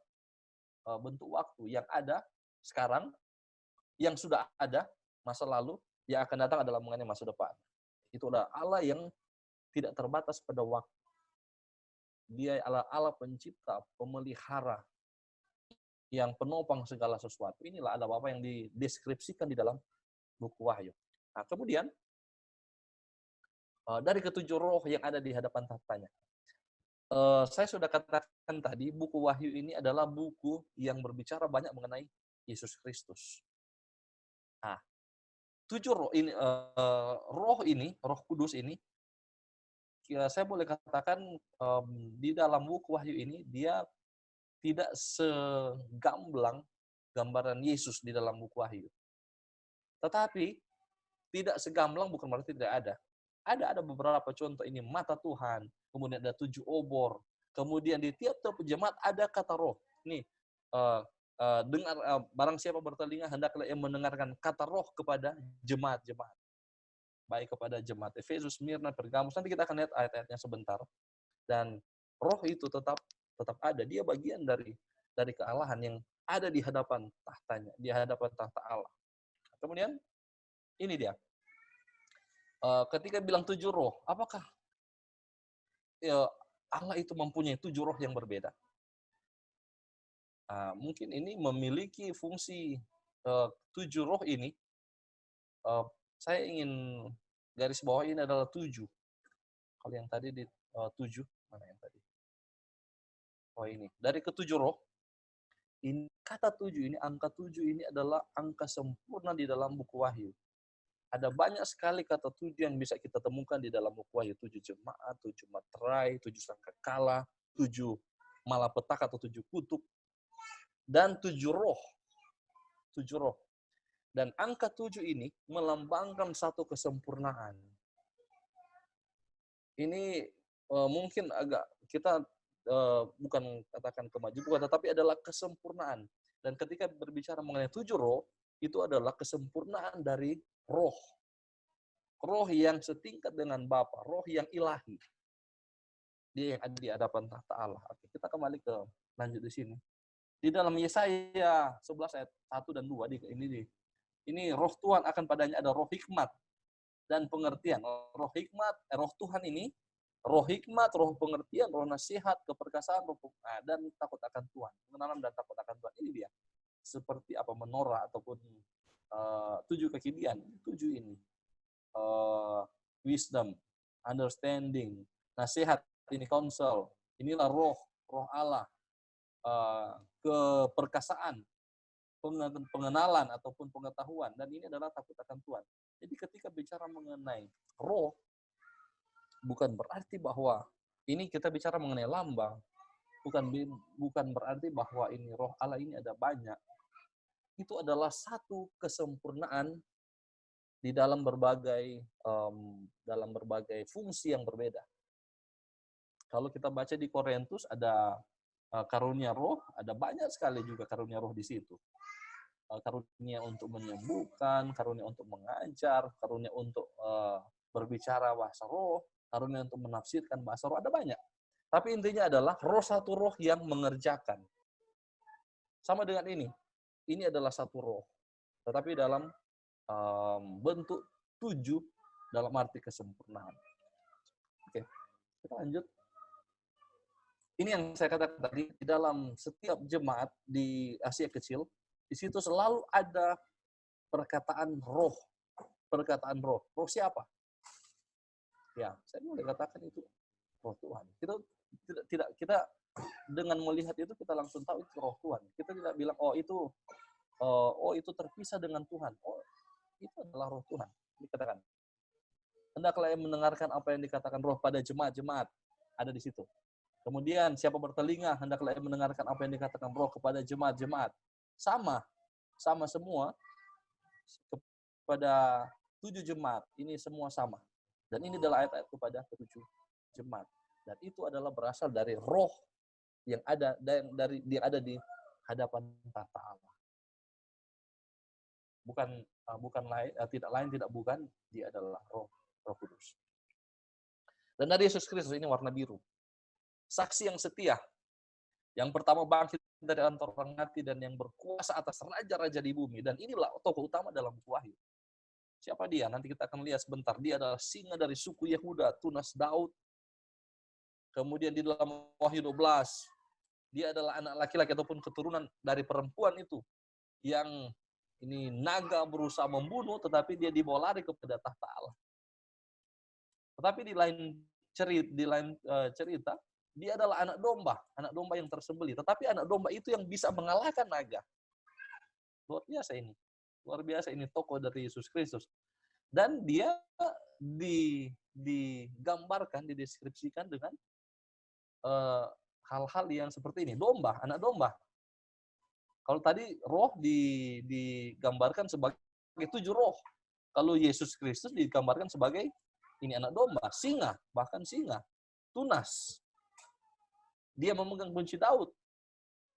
bentuk waktu. Yang ada sekarang, yang sudah ada masa lalu, yang akan datang adalah mengenai masa depan. Itu adalah Allah yang tidak terbatas pada waktu. Dia adalah Allah pencipta, pemelihara, yang penopang segala sesuatu. Inilah Allah Bapa yang dideskripsikan di dalam buku Wahyu. Nah, kemudian dari ke-7 roh yang ada di hadapan tahtanya. Saya sudah katakan tadi, buku Wahyu ini adalah buku yang berbicara banyak mengenai Yesus Kristus. Nah, 7 roh ini, Roh Kudus ini, ya, saya boleh katakan di dalam buku Wahyu ini dia tidak segamblang gambaran Yesus di dalam buku Wahyu. Tetapi tidak segamblang bukan berarti tidak ada. Ada beberapa contoh ini, mata Tuhan, kemudian ada 7 obor, kemudian di tiap-tiap jemaat ada kata roh. Nih, dengar, barang siapa bertelinga hendaklah ia mendengarkan kata roh kepada jemaat-jemaat. Baik kepada jemaat Efesus, Smyrna, Pergamus. Nanti kita akan lihat ayat-ayatnya sebentar. Dan roh itu tetap ada. Dia bagian dari kealahan yang ada di hadapan tahtanya, di hadapan tahta Allah. Kemudian ini dia. Ketika bilang 7 roh, apakah Allah itu mempunyai 7 roh yang berbeda? Mungkin ini memiliki fungsi 7 roh ini. Saya ingin garis bawah ini adalah 7. Kalau yang tadi di 7, mana yang tadi? Oh, ini. Dari ke-7 roh, ini kata 7 ini, angka 7 ini adalah angka sempurna di dalam buku Wahyu. Ada banyak sekali kata 7 yang bisa kita temukan di dalam buku Wahyu. 7 jemaat, 7 materai, 7 sangkakala, 7 malapetaka atau 7 kutub, dan 7 roh. 7 roh. Dan angka 7 ini melambangkan satu kesempurnaan. Ini mungkin agak kita bukan katakan kemajuan, tetapi adalah kesempurnaan. Dan ketika berbicara mengenai 7 roh, itu adalah kesempurnaan dari roh. Roh yang setingkat dengan Bapa, roh yang ilahi. Dia yang ada di hadapan tahta Allah. Oke, kita kembali ke lanjut di sini. Di dalam Yesaya 11 ayat 1 dan 2 ini roh Tuhan akan padanya ada roh hikmat dan pengertian. Roh hikmat, roh Tuhan ini, roh hikmat, roh pengertian, roh nasihat, keperkasaan, dan takut akan Tuhan. Pengenalan dan takut akan Tuhan. Ini dia. Seperti apa menorah ataupun 7 kekinian, 7 ini. Wisdom, understanding, nasihat, ini counsel. Inilah roh Allah. Keperkasaan, pengenalan ataupun pengetahuan, dan ini adalah takut akan Tuhan. Jadi ketika bicara mengenai roh, bukan berarti bahwa ini kita bicara mengenai lambang, bukan berarti bahwa ini roh Allah ini ada banyak. Itu adalah satu kesempurnaan di dalam berbagai fungsi yang berbeda. Kalau kita baca di Korintus ada karunia roh, ada banyak sekali juga karunia roh di situ. Karunia untuk menyembuhkan, karunia untuk mengajar, karunia untuk berbicara bahasa roh, karunia untuk menafsirkan bahasa roh, ada banyak. Tapi intinya adalah satu roh yang mengerjakan. Sama dengan ini. Ini adalah satu roh. Tetapi dalam bentuk 7 dalam arti kesempurnaan. Oke, kita lanjut. Ini yang saya katakan tadi, di dalam setiap jemaat di Asia Kecil, di situ selalu ada perkataan roh. Perkataan roh. Roh siapa? Ya, saya boleh katakan itu roh Tuhan. Kita dengan melihat itu kita langsung tahu itu roh Tuhan. Kita tidak bilang itu terpisah dengan Tuhan. Oh, itu adalah roh Tuhan. Dikatakan. Hendaklah yang mendengarkan apa yang dikatakan roh pada jemaat-jemaat. Ada di situ. Kemudian siapa bertelinga, hendaklah ia mendengarkan apa yang dikatakan roh kepada jemaat-jemaat. Sama semua kepada 7 jemaat. Ini semua sama. Dan ini adalah ayat-ayat kepada 7 jemaat. Dan itu adalah berasal dari roh yang ada di hadapan tahta Allah. Tidak bukan, dia adalah Roh Kudus. Dan dari Yesus Kristus ini warna biru. Saksi yang setia. Yang pertama bangkit dari antara orang mati dan yang berkuasa atas raja-raja di bumi. Dan inilah tokoh utama dalam buku Wahyu. Siapa dia? Nanti kita akan lihat sebentar. Dia adalah singa dari suku Yehuda, tunas Daud. Kemudian di dalam Wahyu 12, dia adalah anak laki-laki ataupun keturunan dari perempuan itu. Yang ini naga berusaha membunuh, tetapi dia dibawa lari kepada tahta Allah. Tetapi di lain cerita, dia adalah anak domba yang tersembelih. Tetapi anak domba itu yang bisa mengalahkan naga. Luar biasa ini tokoh dari Yesus Kristus. Dan dia digambarkan, dideskripsikan dengan hal-hal yang seperti ini. Anak domba. Kalau tadi roh digambarkan sebagai 7 roh. Kalau Yesus Kristus digambarkan sebagai ini anak domba, bahkan singa, tunas. Dia memegang kunci Daud.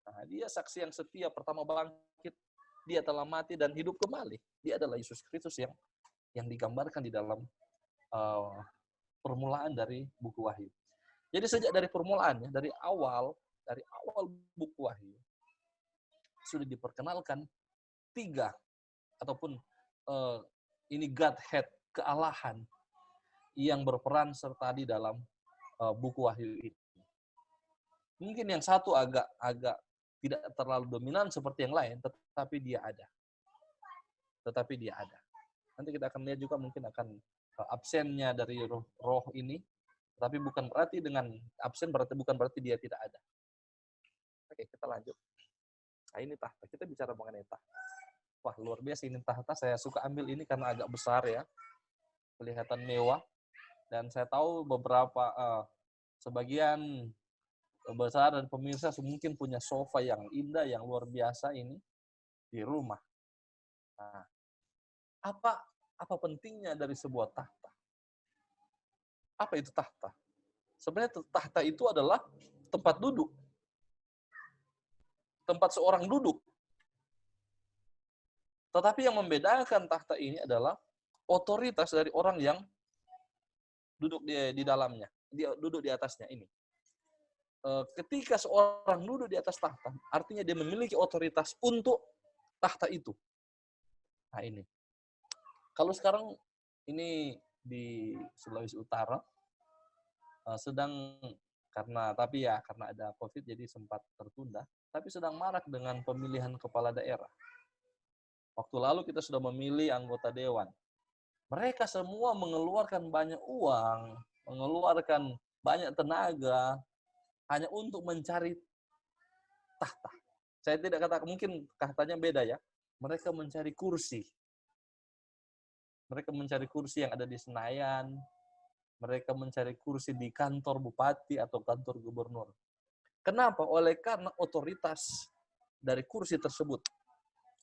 Nah, dia saksi yang setia, pertama bangkit, dia telah mati dan hidup kembali. Dia adalah Yesus Kristus yang digambarkan di dalam permulaan dari buku Wahyu. Jadi sejak dari permulaannya, dari awal buku Wahyu, sudah diperkenalkan 3 ataupun ini Godhead, kealahan yang berperan serta di dalam buku Wahyu ini. Mungkin yang satu agak tidak terlalu dominan seperti yang lain, tetapi dia ada. Nanti kita akan lihat juga mungkin akan absennya dari roh ini, tapi bukan berarti dengan absen bukan berarti dia tidak ada. Oke, kita lanjut. Nah, ini tahta. Kita bicara mengenai tahta. Wah, luar biasa ini tahta. Saya suka ambil ini karena agak besar ya. Kelihatan mewah. Dan saya tahu beberapa, sebagian besar dan pemirsa mungkin punya sofa yang indah, yang luar biasa ini di rumah. Nah, apa pentingnya dari sebuah tahta? Apa itu tahta? Sebenarnya tahta itu adalah tempat duduk. Tempat seorang duduk. Tetapi yang membedakan tahta ini adalah otoritas dari orang yang duduk di dalamnya. Dia duduk di atasnya ini. Ketika seorang duduk di atas tahta, artinya dia memiliki otoritas untuk tahta itu. Nah ini. Kalau sekarang ini di Sulawesi Utara, karena ada COVID jadi sempat tertunda, tapi sedang marak dengan pemilihan kepala daerah. Waktu lalu kita sudah memilih anggota dewan. Mereka semua mengeluarkan banyak uang, mengeluarkan banyak tenaga, hanya untuk mencari tahta. Saya tidak katakan, mungkin katanya beda ya. Mereka mencari kursi. Mereka mencari kursi yang ada di Senayan. Mereka mencari kursi di kantor bupati atau kantor gubernur. Kenapa? Karena otoritas dari kursi tersebut,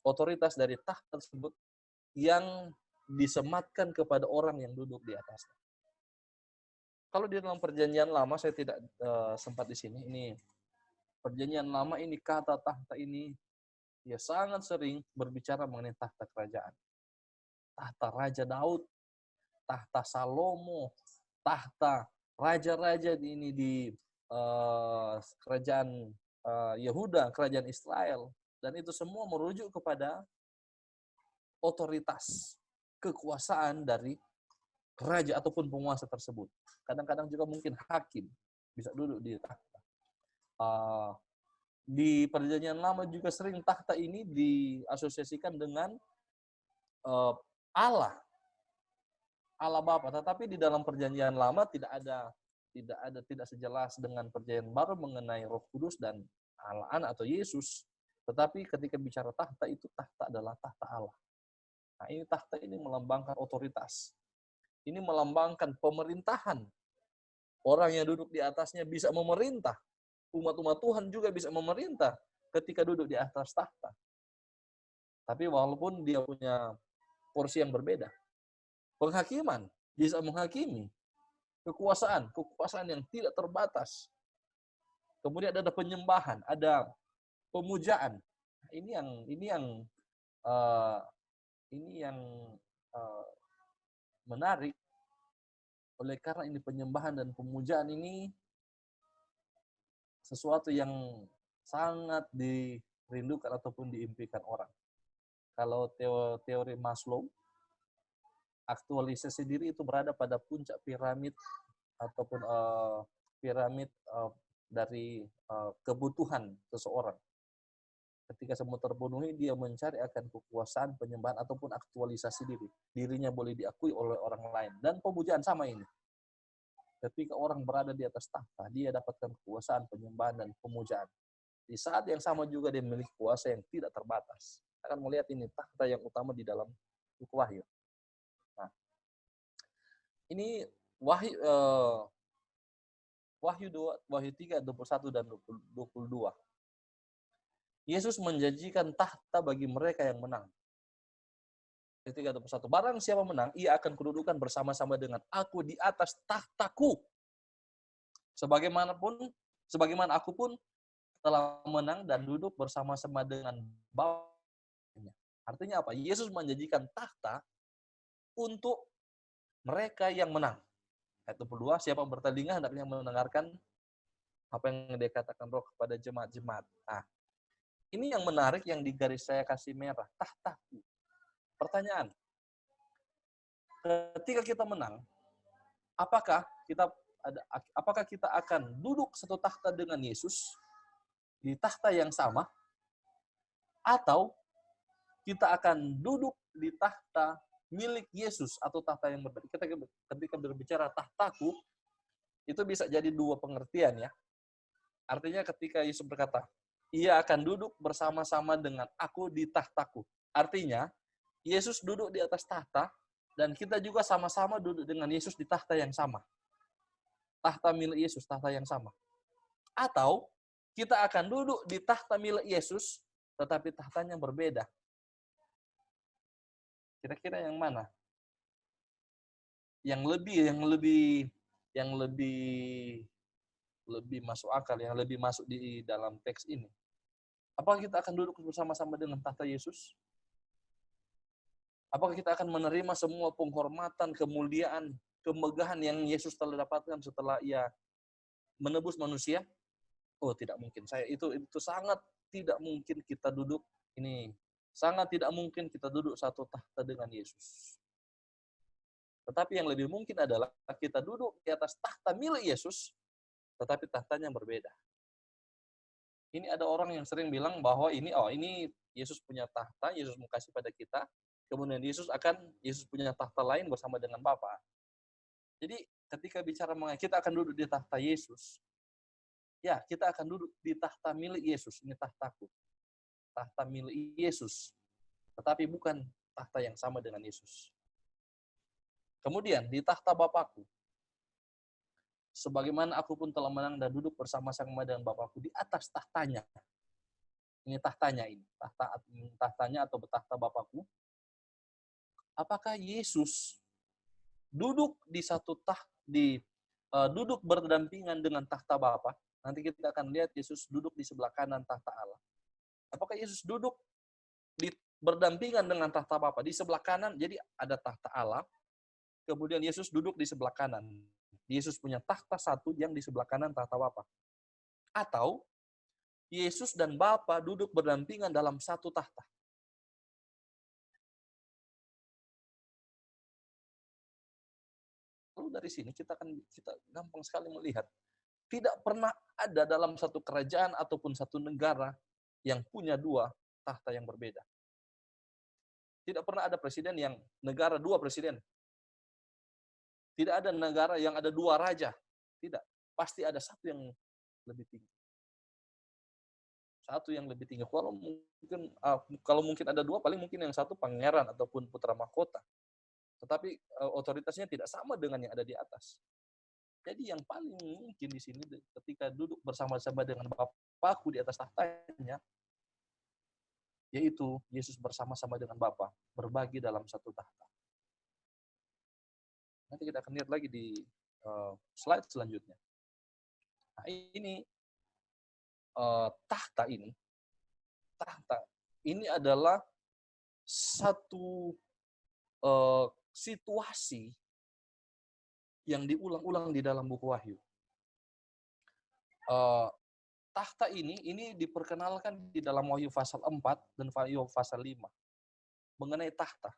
otoritas dari tahta tersebut yang disematkan kepada orang yang duduk di atasnya. Kalau di dalam perjanjian lama, saya tidak sempat di sini. Ini perjanjian lama ini kata tahta ini dia sangat sering berbicara mengenai tahta kerajaan. Tahta Raja Daud, tahta Salomo, tahta raja-raja ini kerajaan Yehuda, kerajaan Israel, dan itu semua merujuk kepada otoritas, kekuasaan dari raja ataupun penguasa tersebut. Kadang-kadang juga mungkin hakim bisa duduk di tahta. Di Perjanjian Lama juga sering tahta ini diasosiasikan dengan Allah Bapa. Tetapi di dalam Perjanjian Lama tidak sejelas dengan Perjanjian Baru mengenai Roh Kudus dan Allah Anak atau Yesus. Tetapi ketika bicara tahta, itu tahta adalah tahta Allah. Nah, ini tahta ini melambangkan otoritas. Ini melambangkan pemerintahan. Orang yang duduk di atasnya bisa memerintah. Umat-umat Tuhan juga bisa memerintah ketika duduk di atas tahta. Tapi walaupun dia punya porsi yang berbeda. Penghakiman, bisa menghakimi. Kekuasaan yang tidak terbatas. Kemudian ada penyembahan, ada pemujaan. Ini yang menarik. Oleh karena ini penyembahan dan pemujaan ini sesuatu yang sangat dirindukan ataupun diimpikan orang. Kalau teori Maslow, aktualisasi diri itu berada pada puncak piramid ataupun piramid dari kebutuhan seseorang. Ketika semua terpenuhi, dia mencari akan kekuasaan, penyembahan, ataupun aktualisasi diri. Dirinya boleh diakui oleh orang lain. Dan pemujaan sama ini. Ketika orang berada di atas tahta, dia dapatkan kekuasaan, penyembahan, dan pemujaan. Di saat yang sama juga dia memiliki kuasa yang tidak terbatas. Kita akan melihat ini tahta yang utama di dalam buku Wahyu. Nah, ini Wahyu 3, 21 dan 22. Yesus menjanjikan tahta bagi mereka yang menang. Ayat 3:21. Barang siapa menang, ia akan kedudukan bersama-sama dengan aku di atas tahtaku. Sebagaimana aku pun telah menang dan duduk bersama-sama dengan Bapa-Nya. Artinya apa? Yesus menjanjikan tahta untuk mereka yang menang. Ayat 22, siapa bertelinga hendaknya mendengarkan apa yang dikatakan Roh kepada jemaat-jemaat. Nah, ini yang menarik yang di garis saya kasih merah, tahtaku. Pertanyaan, ketika kita menang, apakah kita akan duduk satu tahta dengan Yesus di tahta yang sama, atau kita akan duduk di tahta milik Yesus atau tahta yang berbeda? Ketika berbicara tahtaku, itu bisa jadi dua pengertian ya. Artinya ketika Yesus berkata, ia akan duduk bersama-sama dengan aku di tahtaku. Artinya, Yesus duduk di atas tahta, dan kita juga sama-sama duduk dengan Yesus di tahta yang sama. Tahta milik Yesus, tahta yang sama. Atau, kita akan duduk di tahta milik Yesus, tetapi tahtanya berbeda. Kira-kira yang mana? Yang lebih masuk akal, yang lebih masuk di dalam teks ini. Apakah kita akan duduk bersama-sama dengan tahta Yesus? Apakah kita akan menerima semua penghormatan, kemuliaan, kemegahan yang Yesus telah dapatkan setelah ia menebus manusia? Oh, tidak mungkin. Itu sangat tidak mungkin kita duduk ini. Sangat tidak mungkin kita duduk satu tahta dengan Yesus. Tetapi yang lebih mungkin adalah kita duduk di atas tahta milik Yesus, tetapi tahtanya berbeda. Ini ada orang yang sering bilang bahwa ini Yesus punya tahta, Yesus mau kasih pada kita, kemudian Yesus punya tahta lain bersama dengan Bapa. Jadi ketika bicara mengenai kita akan duduk di tahta Yesus, ya kita akan duduk di tahta milik Yesus, ini tahtaku. Tahta milik Yesus, tetapi bukan tahta yang sama dengan Yesus. Kemudian di tahta Bapakku, sebagaimana aku pun telah menang dan duduk bersama-sama dengan Bapakku di atas tahtanya. Ini tahtanya ini, tahtanya atau tahta Bapakku. Apakah Yesus duduk di duduk berdampingan dengan tahta Bapa? Nanti kita akan lihat Yesus duduk di sebelah kanan tahta Allah. Apakah Yesus duduk berdampingan dengan tahta Bapa di sebelah kanan? Jadi ada tahta Allah, kemudian Yesus duduk di sebelah kanan. Yesus punya tahta satu yang di sebelah kanan tahta Bapa. Atau Yesus dan Bapa duduk berdampingan dalam satu tahta. Lalu dari sini kita gampang sekali melihat, tidak pernah ada dalam satu kerajaan ataupun satu negara yang punya dua tahta yang berbeda. Tidak pernah ada presiden yang negara dua presiden. Tidak ada negara yang ada dua raja. Tidak. Pasti ada satu yang lebih tinggi. Satu yang lebih tinggi. Kalau mungkin ada dua, paling mungkin yang satu pangeran ataupun putra mahkota. Tetapi otoritasnya tidak sama dengan yang ada di atas. Jadi yang paling mungkin di sini ketika duduk bersama-sama dengan Bapakku di atas tahtanya, yaitu Yesus bersama-sama dengan Bapa berbagi dalam satu tahta. Nanti kita akan lihat lagi di slide selanjutnya. Nah, ini tahta ini adalah satu situasi yang diulang-ulang di dalam buku Wahyu. Tahta ini diperkenalkan di dalam Wahyu pasal 4 dan Wahyu pasal 5 mengenai tahta.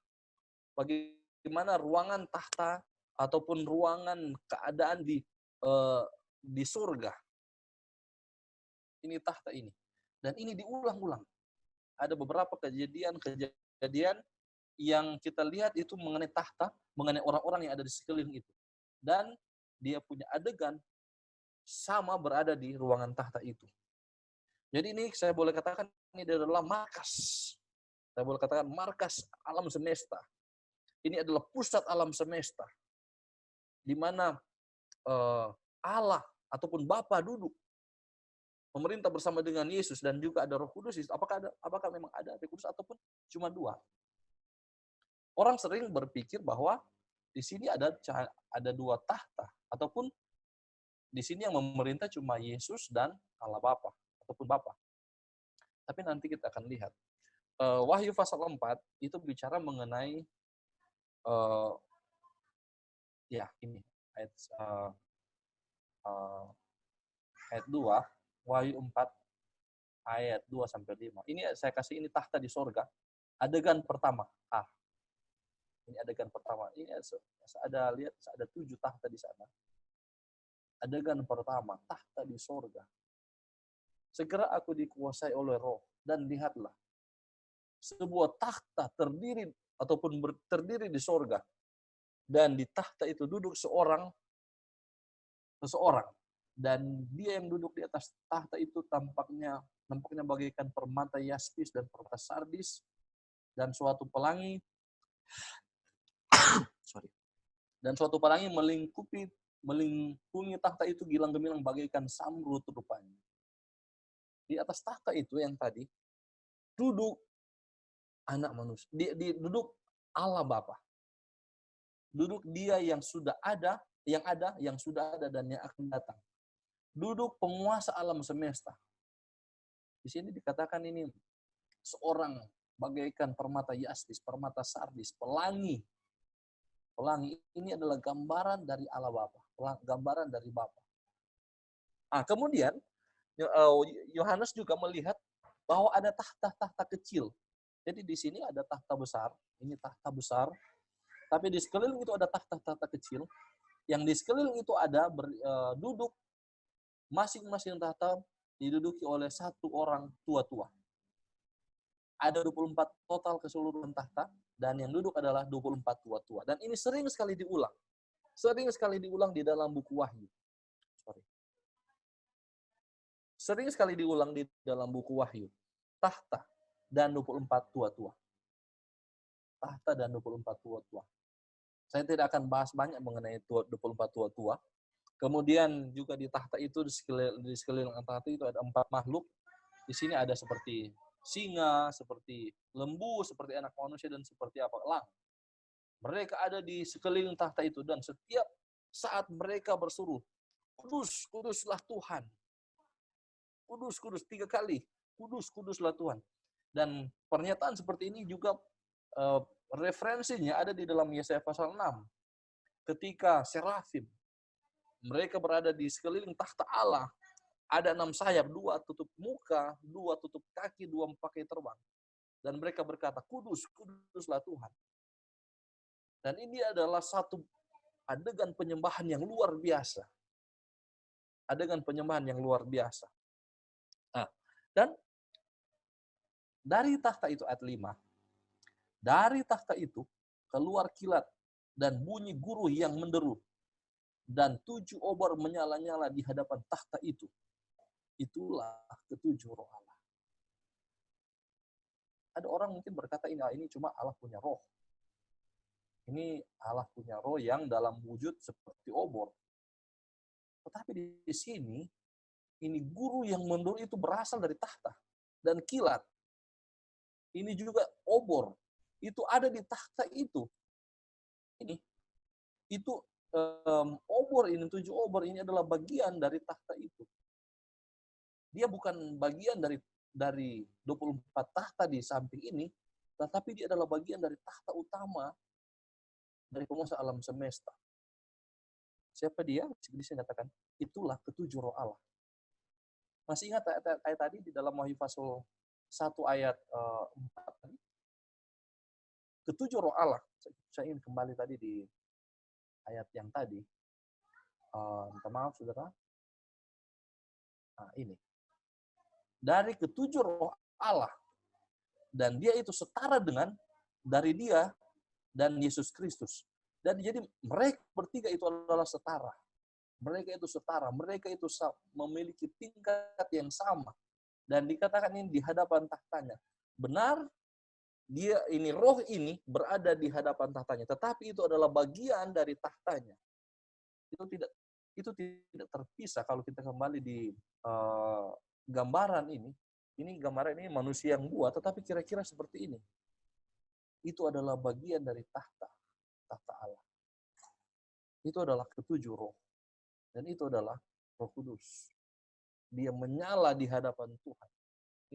Bagaimana ruangan tahta ataupun ruangan keadaan di surga. Ini tahta ini. Dan ini diulang-ulang. Ada beberapa kejadian yang kita lihat itu mengenai tahta, mengenai orang-orang yang ada di sekeliling itu. Dan dia punya adegan sama berada di ruangan tahta itu. Jadi ini saya boleh katakan ini adalah markas. Saya boleh katakan markas alam semesta. Ini adalah pusat alam semesta. Di mana Allah ataupun Bapa duduk pemerintah bersama dengan Yesus dan juga ada Roh Kudus. Apakah memang ada Roh Kudus ataupun cuma dua? Orang sering berpikir bahwa di sini ada dua tahta ataupun di sini yang memerintah cuma Yesus dan Allah Bapa ataupun Bapa. Tapi nanti kita akan lihat. Wahyu pasal 4 itu bicara mengenai ini ayat 2, Wahyu 4 ayat 2 sampai 5. Ini saya kasih ini tahta di sorga. Adegan pertama. Ini adegan pertama. Ini ada 7 tahta di sana. Adegan pertama, tahta di sorga. Segera aku dikuasai oleh Roh dan lihatlah sebuah tahta terdiri di sorga. Dan di tahta itu duduk seseorang dan dia yang duduk di atas tahta itu tampaknya bagaikan permata yaspis dan permata sardis dan suatu pelangi melingkungi tahta itu gilang gemilang bagaikan samrut rupanya. Di atas tahta itu yang tadi duduk anak manusia, duduk Allah Bapa. Duduk dia yang sudah ada, yang sudah ada dan yang akan datang. Duduk penguasa alam semesta. Di sini dikatakan ini seorang bagaikan permata yaspis, permata sardis, pelangi. Pelangi ini adalah gambaran dari Allah Bapa, gambaran dari Bapa. Kemudian Yohanes juga melihat bahwa ada tahta-tahta kecil. Jadi di sini ada tahta besar, ini tahta besar. Tapi di sekeliling itu ada tahta-tahta kecil. Yang di sekeliling itu ada duduk masing-masing tahta diduduki oleh satu orang tua-tua. Ada 24 total keseluruhan tahta dan yang duduk adalah 24 tua-tua. Dan ini sering sekali diulang. Sering sekali diulang di dalam buku Wahyu. Sering sekali diulang di dalam buku Wahyu. Tahta dan 24 tua-tua. Tahta dan 24 tua-tua. Saya tidak akan bahas banyak mengenai 24 tua-tua. Kemudian juga di tahta itu, di sekeliling tahta itu ada 4 makhluk. Di sini ada seperti singa, seperti lembu, seperti anak manusia, dan seperti elang. Mereka ada di sekeliling tahta itu, dan setiap saat mereka berseru, Kudus, kuduslah Tuhan. Kudus, kudus, 3 kali. Kudus, kuduslah Tuhan. Dan pernyataan seperti ini juga referensinya ada di dalam Yesaya pasal 6. Ketika serafim Mereka berada di sekeliling takhta Allah. Ada 6 sayap, 2 tutup muka, 2 tutup kaki, 2 pakai terbang. Dan mereka berkata, kudus, kuduslah Tuhan. Dan ini adalah satu adegan penyembahan yang luar biasa. Adegan penyembahan yang luar biasa. Nah, dan dari takhta itu ayat 5, dari takhta itu keluar kilat dan bunyi guruh yang menderu. Dan 7 obor menyala-nyala di hadapan takhta itu. Itulah ke-7 roh Allah. Ada orang mungkin berkata ini cuma Allah punya roh. Ini Allah punya roh yang dalam wujud seperti obor. Tetapi di sini, ini guru yang menderu itu berasal dari takhta dan kilat. Ini juga obor. Itu ada di takhta itu. Ini. Itu obor ini, 7 obor ini adalah bagian dari takhta itu. Dia bukan bagian dari 24 takhta di samping ini, tetapi dia adalah bagian dari takhta utama dari penguasa alam semesta. Siapa dia? Di sini katakan, itulah ke-7 roh Allah. Masih ingat ayat tadi di dalam Wahyu pasal 1 ayat 4 tadi? Ke-7 roh Allah. Saya ingin kembali tadi di ayat yang tadi. Minta maaf, saudara. Nah, ini. Dari ke-7 roh Allah. Dan dia itu setara dengan dari dia dan Yesus Kristus. Dan jadi mereka bertiga itu adalah setara. Mereka itu setara. Mereka itu memiliki tingkat yang sama. Dan dikatakan ini di hadapan tahtanya. Benar, dia ini roh ini berada di hadapan tahtanya. Tetapi itu adalah bagian dari tahtanya. Itu tidak terpisah kalau kita kembali di gambaran ini. Ini gambaran ini manusia yang buat, tetapi kira-kira seperti ini. Itu adalah bagian dari tahta Allah. Itu adalah ke-7 roh. Dan itu adalah Roh Kudus. Dia menyala di hadapan Tuhan.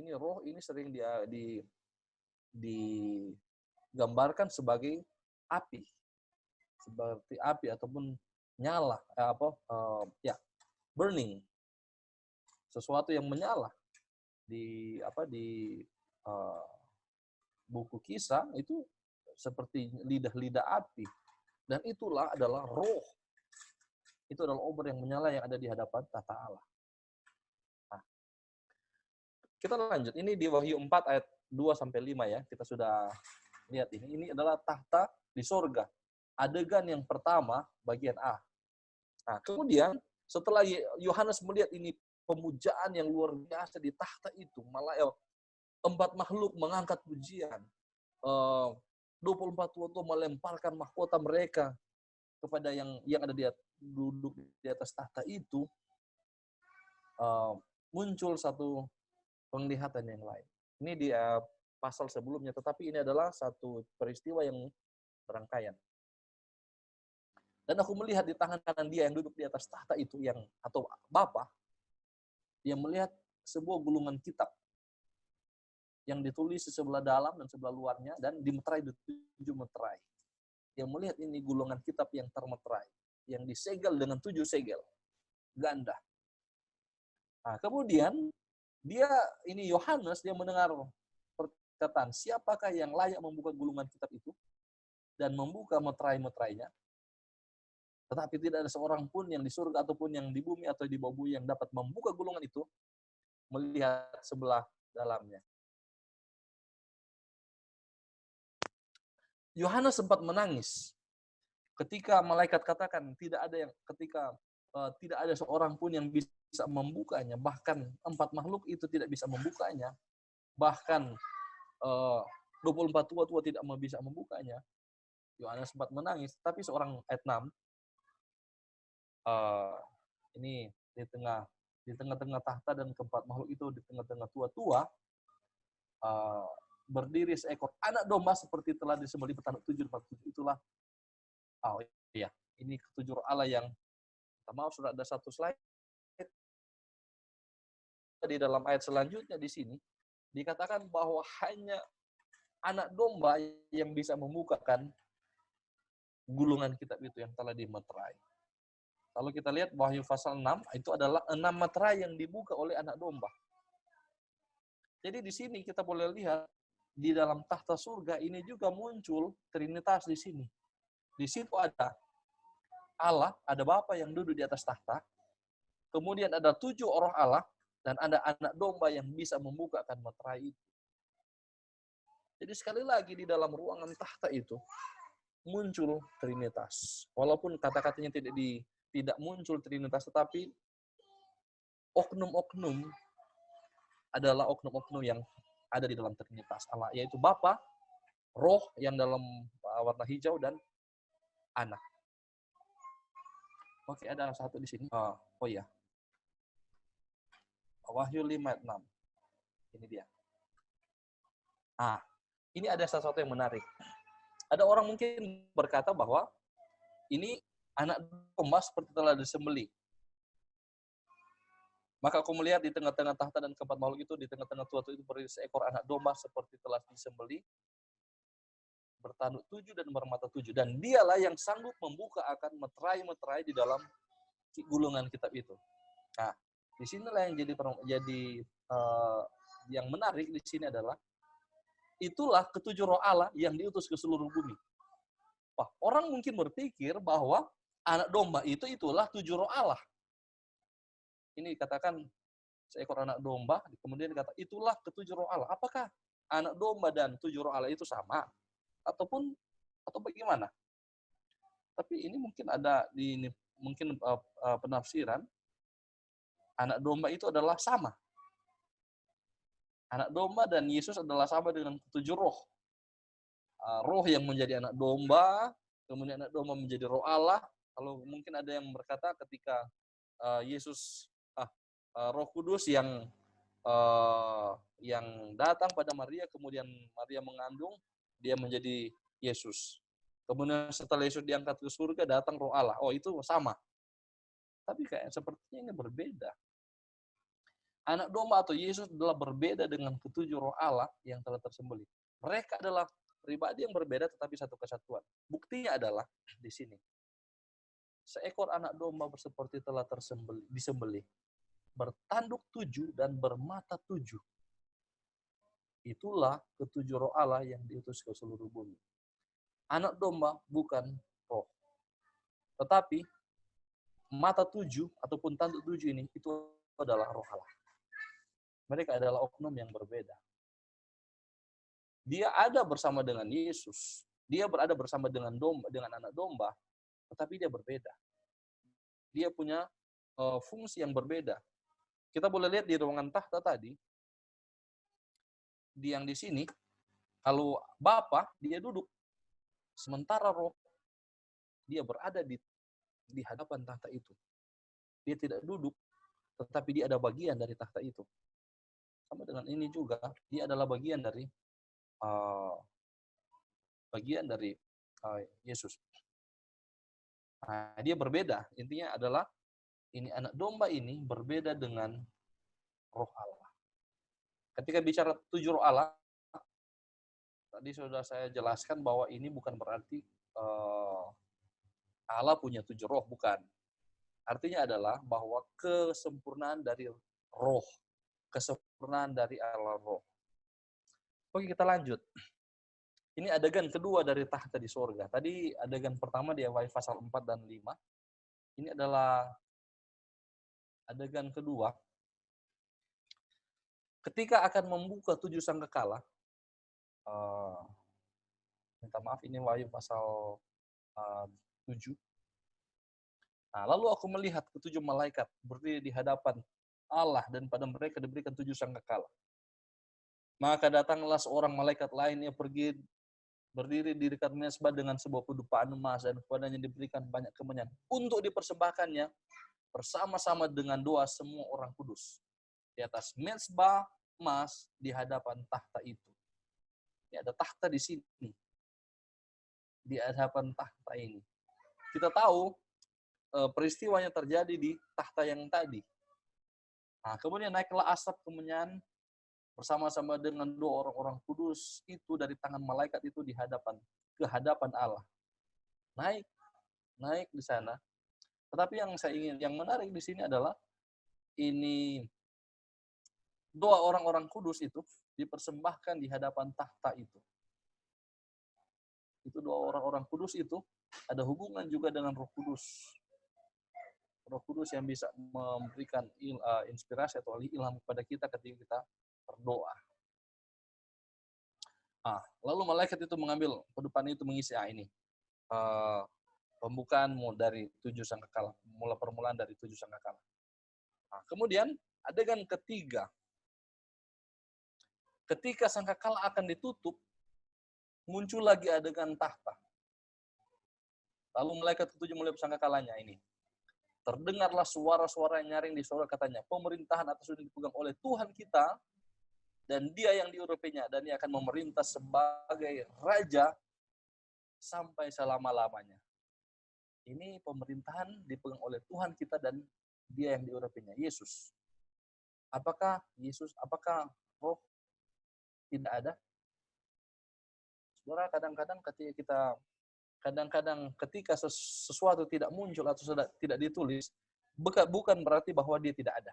Ini roh ini sering digambarkan sebagai api. Seperti api ataupun nyala, burning. Sesuatu yang menyala. Di buku Kisah itu seperti lidah-lidah api. Dan itulah adalah roh. Itu adalah obor yang menyala yang ada di hadapan tahta Allah. Nah, kita lanjut. Ini di Wahyu 4 ayat 2-5 ya. Kita sudah lihat ini. Ini adalah tahta di sorga. Adegan yang pertama, bagian A. Nah, kemudian setelah Yohanes melihat ini pemujaan yang luar biasa di tahta itu, malah 4 makhluk mengangkat pujian. 24 tua melemparkan mahkota mereka kepada yang ada duduk di atas tahta itu. Muncul satu penglihatan yang lain. Ini di pasal sebelumnya, tetapi ini adalah satu peristiwa yang berangkaian. Dan aku melihat di tangan kanan dia yang duduk di atas tahta itu, atau Bapa, yang melihat sebuah gulungan kitab yang ditulis di sebelah dalam dan sebelah luarnya, dan dimeterai di 7 meterai. Yang melihat ini gulungan kitab yang termeterai, yang disegel dengan 7 segel ganda. Nah, kemudian Yohanes dia mendengar perkataan, siapakah yang layak membuka gulungan kitab itu dan membuka meterai-meterainya? Tetapi tidak ada seorang pun yang di surga ataupun yang di bumi atau di bawah bumi yang dapat membuka gulungan itu, melihat sebelah dalamnya. Yohanes sempat menangis ketika malaikat katakan tidak ada seorang pun yang bisa membukanya, bahkan 4 makhluk itu tidak bisa membukanya, bahkan 24 tua tidak bisa membukanya. Yohanes sempat menangis, tapi seorang ayat 6 ini di tengah-tengah tahta dan ke-4 makhluk itu, di tengah-tengah tua-tua, berdiri seekor anak domba seperti telah disembelih bertanduk 747. Itulah, ini ke-7 roh Allah yang, maaf sudah ada satu slide. Di dalam ayat selanjutnya di sini, dikatakan bahwa hanya anak domba yang bisa membukakan gulungan kitab itu yang telah dimeterai. Kalau kita lihat Wahyu pasal 6, itu adalah 6 meterai yang dibuka oleh anak domba. Jadi di sini kita boleh lihat, di dalam tahta surga ini juga muncul Trinitas di sini. Di situ ada Allah, ada Bapa yang duduk di atas tahta, kemudian ada 7 orang Allah, dan ada anak domba yang bisa membukakan meterai itu. Jadi sekali lagi di dalam ruangan tahta itu, muncul Trinitas. Walaupun kata-katanya tidak muncul Trinitas, tetapi oknum-oknum adalah oknum-oknum yang ada di dalam Trinitas Allah, yaitu Bapa, Roh yang dalam warna hijau, dan Anak. Oke, ada satu di sini. Oh ya. Wahyu 5 ayat 6. Ini dia. Ini ada sesuatu yang menarik. Ada orang mungkin berkata bahwa ini anak domba seperti telah disembelih. Maka aku melihat di tengah-tengah tahta dan keempat makhluk itu, di tengah-tengah tua itu berdiri seekor anak domba seperti telah disembelih, bertanduk 7 dan bermata 7. Dan dialah yang sanggup membuka akan meterai-meterai di dalam gulungan kitab itu. Nah, di sinilah yang yang menarik di sini adalah itulah ketujuh roh Allah yang diutus ke seluruh bumi. Wah, orang mungkin berpikir bahwa anak domba itulah 7 roh Allah. Ini katakan seekor anak domba, kemudian dikata itulah ketujuh roh Allah. Apakah anak domba dan 7 roh Allah itu sama? Atau bagaimana? Tapi ini mungkin ada penafsiran anak domba itu adalah sama. Anak domba dan Yesus adalah sama dengan ketujuh roh. Roh yang menjadi anak domba, kemudian anak domba menjadi roh Allah. Kalau mungkin ada yang berkata ketika Yesus Roh Kudus yang datang pada Maria, kemudian Maria mengandung, dia menjadi Yesus. Kemudian setelah Yesus diangkat ke surga, datang Roh Allah. Oh, itu sama. Tapi sepertinya ini berbeda. Anak domba atau Yesus adalah berbeda dengan ketujuh roh Allah yang telah tersembelih. Mereka adalah pribadi yang berbeda tetapi satu kesatuan. Buktinya adalah di sini. Seekor anak domba seperti telah disembelih, bertanduk 7 dan bermata 7. Itulah ketujuh roh Allah yang diutus ke seluruh bumi. Anak domba bukan roh. Tetapi mata 7 ataupun tanduk 7 ini itu adalah roh Allah. Mereka adalah oknum yang berbeda. Dia ada bersama dengan Yesus. Dia berada bersama dengan anak domba, tetapi dia berbeda. Dia punya fungsi yang berbeda. Kita boleh lihat di ruangan tahta tadi, yang di sini, kalau Bapa, dia duduk. Sementara roh, dia berada di hadapan tahta itu. Dia tidak duduk, tetapi dia ada bagian dari tahta itu. Sama dengan ini juga, dia adalah bagian dari Yesus. Nah, dia berbeda. Intinya adalah ini anak domba ini berbeda dengan roh Allah. Ketika bicara 7 roh Allah, tadi sudah saya jelaskan bahwa ini bukan berarti Allah punya 7 roh, bukan. Artinya adalah bahwa kesempurnaan dari roh, kesempurnaan dari Allah roh. Oke, kita lanjut. Ini adegan kedua dari tahta di surga. Tadi adegan pertama di Wahyu pasal 4 dan 5. Ini adalah adegan kedua. Ketika akan membuka 7 sangkakala, minta maaf ini Wahyu pasal 7. Nah, lalu aku melihat ketujuh malaikat berdiri di hadapan Allah dan pada mereka diberikan 7 sangkakala. Maka datanglah seorang malaikat lain yang berdiri di dekat mezbah dengan sebuah pedupaan emas dan kepadanya diberikan banyak kemenyan untuk dipersembahkannya bersama-sama dengan doa semua orang kudus di atas mezbah emas di hadapan tahta itu. Ini ada tahta di sini. Di hadapan tahta ini. Kita tahu peristiwanya terjadi di tahta yang tadi. Nah, kemudian naiklah asap kemenyan bersama-sama dengan 2 orang-orang kudus itu dari tangan malaikat itu ke hadapan Allah. Naik di sana. Tetapi yang menarik di sini adalah ini doa orang-orang kudus itu dipersembahkan di hadapan tahta itu. Itu doa orang-orang kudus itu ada hubungan juga dengan Roh Kudus. Roh Kudus yang bisa memberikan inspirasi atau ilham kepada kita ketika kita berdoa. Lalu malaikat itu mengambil pedupan itu mengisi ini. Pembukaan dari 7 sangkakala, permulaan dari 7 sangkakala. Kemudian adegan ketiga, ketika sangkakala akan ditutup, muncul lagi adegan tahta. Lalu malaikat ketujuh melihat sangkakalanya ini. Terdengarlah suara-suara yang nyaring di sorga, katanya, pemerintahan atas sudah dipegang oleh Tuhan kita, dan dia yang diurapinya, dan dia akan memerintah sebagai raja sampai selama-lamanya. Ini pemerintahan dipegang oleh Tuhan kita dan dia yang diurapinya, Yesus. Apakah Roh tidak ada? Saudara, kadang-kadang ketika sesuatu tidak muncul atau tidak ditulis, bukan berarti bahwa dia tidak ada.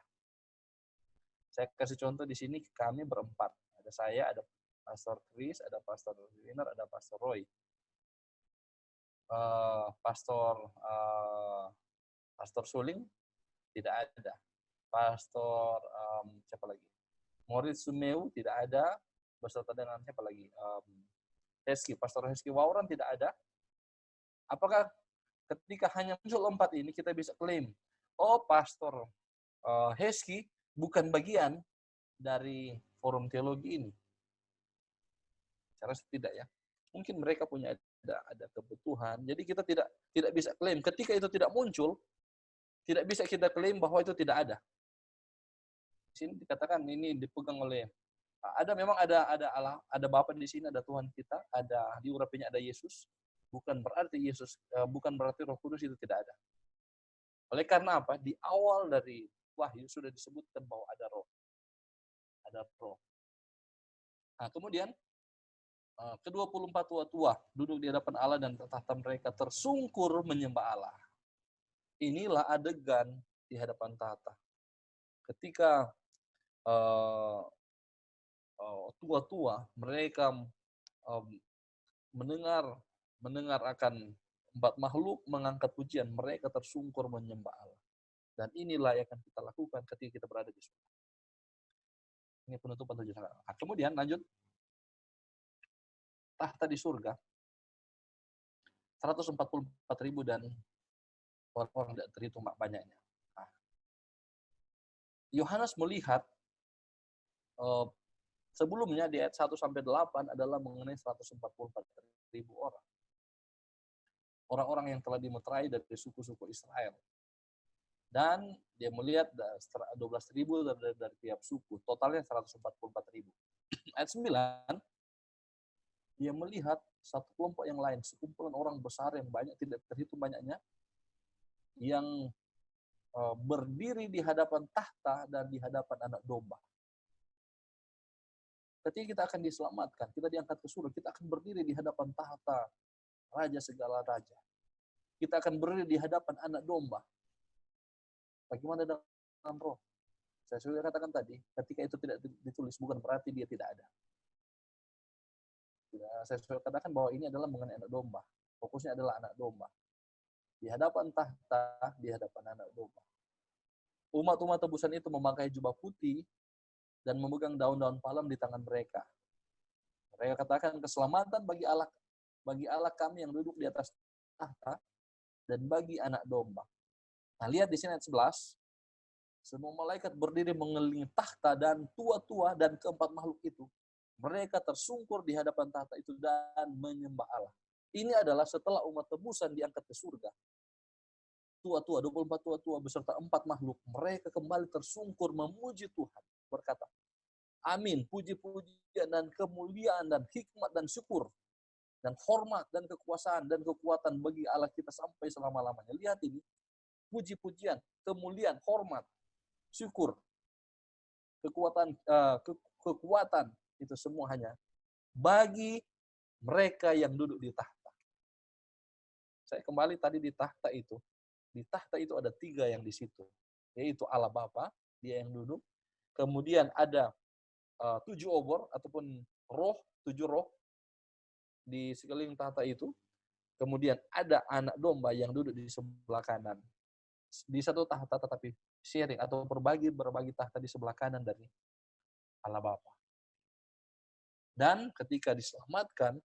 Saya kasih contoh di sini, kami berempat. Ada saya, ada Pastor Chris, ada Pastor Winner, ada Pastor Roy. Pastor Suling tidak ada. Pastor siapa lagi? Moritz Sumeu tidak ada. Beserta dengan siapa lagi? Pastor Heski Wauran tidak ada. Apakah ketika hanya muncul 4 ini kita bisa klaim, oh Pastor Heski bukan bagian dari forum teologi ini? Saya rasa tidak ya. Mungkin mereka punya ada kebutuhan. Jadi kita tidak bisa klaim. Ketika itu tidak muncul, tidak bisa kita klaim bahwa itu tidak ada. Di sini dikatakan ini dipegang oleh memang ada Allah, ada Bapa di sini, ada Tuhan kita, ada diurapinya ada Yesus. Bukan berarti Roh Kudus itu tidak ada. Oleh karena apa? Di awal dari Wahyu sudah disebutkan bahwa ada Roh. Ada Roh. Nah, kemudian ke-24 tua-tua duduk di hadapan Allah dan tahta mereka tersungkur menyembah Allah. Inilah adegan di hadapan tahta. Ketika tua-tua mereka mendengar akan 4 makhluk mengangkat pujian, mereka tersungkur menyembah Allah. Dan inilah yang akan kita lakukan ketika kita berada di surga. Ini penutupan 7 sangkakala. Kemudian lanjut. Tahta di surga 144.000 dan orang tidak terhitung banyaknya. Yohanes melihat sebelumnya di ayat 1 sampai 8 adalah mengenai 144.000 orang. Orang-orang yang telah dimeterai dari suku-suku Israel. Dan dia melihat 12.000 dari tiap suku. Totalnya 144.000. Ayat 9 dia melihat satu kelompok yang lain, sekumpulan orang besar yang banyak, tidak terhitung banyaknya, yang berdiri di hadapan tahta dan di hadapan anak domba. Ketika kita akan diselamatkan, kita diangkat ke surga, kita akan berdiri di hadapan tahta Raja segala raja. Kita akan berdiri di hadapan anak domba. Bagaimana dengan Roh? Saya sudah katakan tadi, ketika itu tidak ditulis, bukan berarti dia tidak ada. Saya sudah katakan bahwa ini adalah mengenai anak domba. Fokusnya adalah anak domba. Di hadapan tahta, di hadapan anak domba. Umat-umat tebusan itu memakai jubah putih dan memegang daun-daun palem di tangan mereka. Mereka katakan keselamatan bagi Allah kami yang duduk di atas tahta dan bagi anak domba. Nah, lihat di sini ayat 11. Semua malaikat berdiri mengelilingi tahta dan tua-tua dan keempat makhluk itu. Mereka tersungkur di hadapan tahta itu dan menyembah Allah. Ini adalah setelah umat tebusan diangkat ke surga. Tua-tua, 24 tua-tua beserta 4 makhluk. Mereka kembali tersungkur memuji Tuhan. Berkata, amin, puji-pujian dan kemuliaan dan hikmat dan syukur. Dan hormat dan kekuasaan dan kekuatan bagi Allah kita sampai selama-lamanya. Lihat ini. Puji-pujian, kemuliaan, hormat, syukur. Kekuatan. Itu semua hanya bagi mereka yang duduk di tahta. Saya kembali tadi di tahta itu. Di tahta itu ada 3 yang di situ, yaitu Allah Bapa, dia yang duduk. Kemudian ada 7 obor ataupun roh, 7 roh di sekeliling tahta itu. Kemudian ada anak domba yang duduk di sebelah kanan. Di satu tahta tetapi sharing atau berbagi tahta di sebelah kanan dari Allah Bapa. Dan ketika diselamatkan,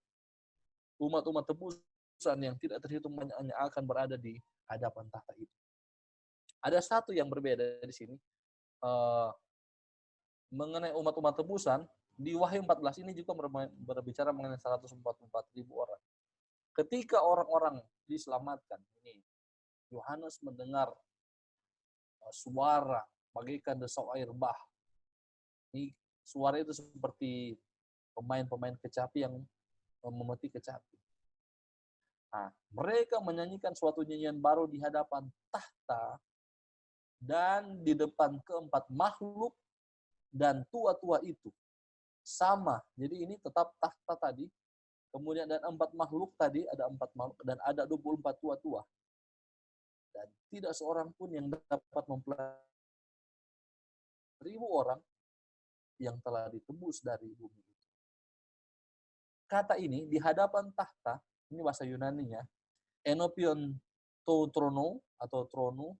umat-umat tebusan yang tidak terhitung banyaknya akan berada di hadapan tahta itu. Ada satu yang berbeda di sini. Mengenai umat-umat tebusan, di Wahyu 14 ini juga berbicara mengenai 144.000 orang. Ketika orang-orang diselamatkan, ini Yohanes mendengar suara bagaikan desau air bah. Ini suara itu seperti pemain-pemain kecapi yang memetik kecapi. Nah, mereka menyanyikan suatu nyanyian baru di hadapan tahta dan di depan keempat makhluk dan tua-tua itu. Sama, jadi ini tetap tahta tadi, kemudian dan 4 makhluk tadi, ada 4 makhluk, dan ada 24 tua-tua. Dan tidak seorang pun yang dapat mempelajari 1.000 orang yang telah ditebus dari bumi itu. Kata ini di hadapan tahta, ini bahasa Yunaninya, enopion to trono atau trono.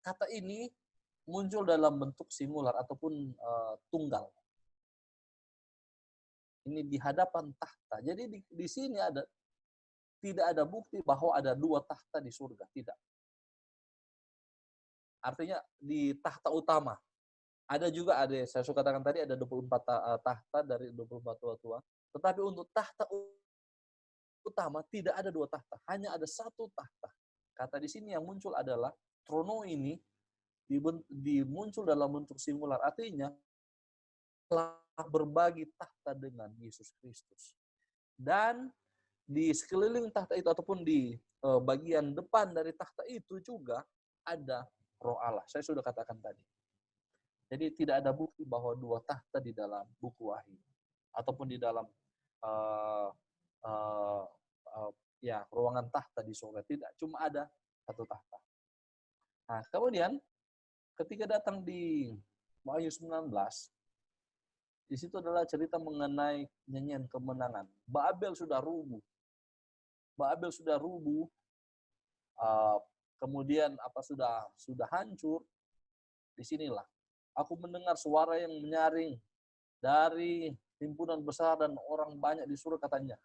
Kata ini muncul dalam bentuk singular ataupun tunggal. Ini di hadapan tahta. Jadi di sini tidak ada bukti bahwa ada 2 tahta di surga, tidak. Artinya di tahta utama. Ada juga saya suka katakan tadi ada 24 tahta dari 24 tua-tua. Tetapi untuk tahta utama tidak ada 2 tahta, hanya ada 1 tahta. Kata di sini yang muncul adalah trono ini muncul dalam bentuk singular, artinya telah berbagi tahta dengan Yesus Kristus. Dan di sekeliling tahta itu ataupun di bagian depan dari tahta itu juga ada Roh Allah. Saya sudah katakan tadi. Jadi tidak ada bukti bahwa 2 tahta di dalam buku Wahyu ataupun di dalam ruangan tahta di surga, tidak, cuma ada 1 tahta. Nah, kemudian ketika datang di Wahyu 19, di situ adalah cerita mengenai nyanyian kemenangan. Babel sudah rubuh. Babel sudah rubuh. Kemudian sudah hancur. Disinilah aku mendengar suara yang menyaring dari himpunan besar dan orang banyak di surga, katanya,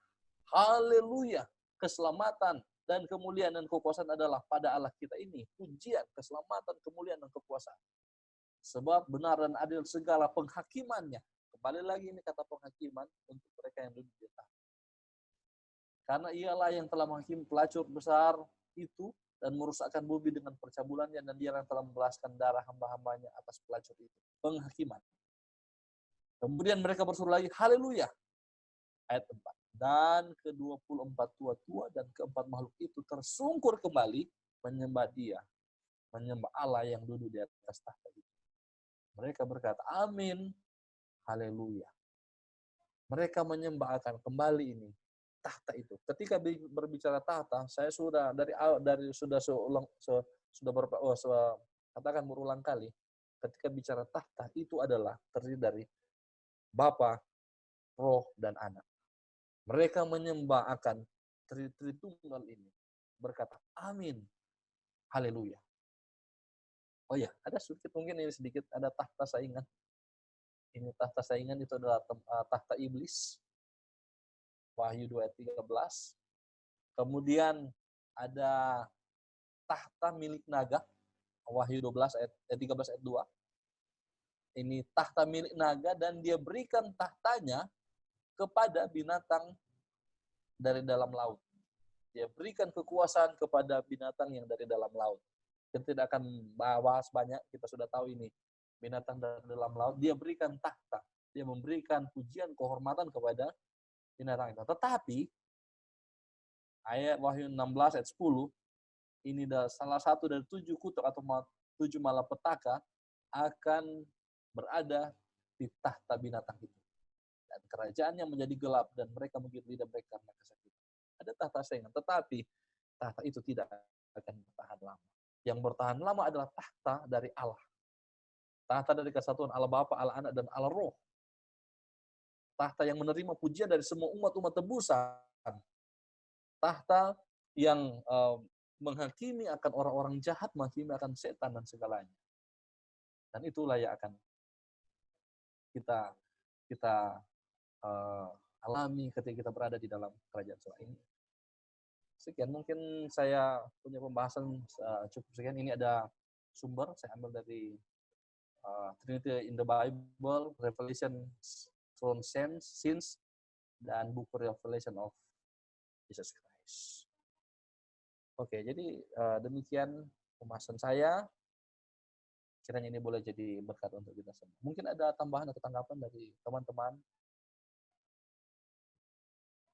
haleluya, keselamatan dan kemuliaan dan kekuasaan adalah pada Allah kita ini. Pujian, keselamatan, kemuliaan dan kekuasaan. Sebab benar dan adil segala penghakimannya. Kembali lagi ini kata penghakiman untuk mereka yang duduk di tahta. Karena ialah yang telah menghakimi pelacur besar itu dan merusakkan bumi dengan percabulannya, dan dia yang telah membalaskan darah hamba-hambanya atas pelacur itu. Penghakiman. Kemudian mereka berseru lagi, haleluya. Ayat 4. Dan ke-24 tua-tua dan keempat makhluk itu tersungkur kembali menyembah dia, menyembah Allah yang duduk di atas tahta itu. Mereka berkata, amin, haleluya. Mereka menyembah akan kembali ini tahta itu. Ketika berbicara tahta, saya sudah katakan berulang kali, ketika bicara tahta itu adalah terdiri dari Bapa, Roh, dan Anak. Mereka menyembah akan Tritunggal ini, berkata, amin, haleluya. Oh ya, ada sedikit mungkin ini sedikit ada tahta saingan. Ini tahta saingan itu adalah tahta iblis. Wahyu 2 ayat 13. Kemudian ada tahta milik naga. Wahyu 12 ayat 13 ayat 2. Ini tahta milik naga dan dia berikan tahtanya kepada binatang dari dalam laut. Dia berikan kekuasaan kepada binatang yang dari dalam laut. Kita tidak akan bahas banyak, kita sudah tahu ini. Binatang dari dalam laut, dia berikan tahta. Dia memberikan pujian, kehormatan kepada binatang itu. Tetapi, ayat Wahyu 16 ayat 10, ini salah satu dari 7 kutub atau 7 malapetaka akan berada di tahta binatang itu. Dan kerajaannya menjadi gelap dan mereka menggigit lidah mereka karena kesakitan. Ada tahta saingan, tetapi tahta itu tidak akan bertahan lama. Yang bertahan lama adalah tahta dari Allah. Tahta dari kesatuan Allah Bapa, Allah Anak, dan Allah Roh. Tahta yang menerima pujian dari semua umat-umat tebusan. Tahta yang menghakimi akan orang-orang jahat, menghakimi akan setan dan segalanya. Dan itulah yang akan kita alami ketika kita berada di dalam kerajaan surga ini. Sekian, mungkin saya punya pembahasan cukup sekian. Ini ada sumber, saya ambil dari Trinity in the Bible, Revelation from Sins, dan buku Revelation of Jesus Christ. Oke, jadi demikian pembahasan saya. Kiranya ini boleh jadi berkat untuk kita semua. Mungkin ada tambahan atau tanggapan dari teman-teman?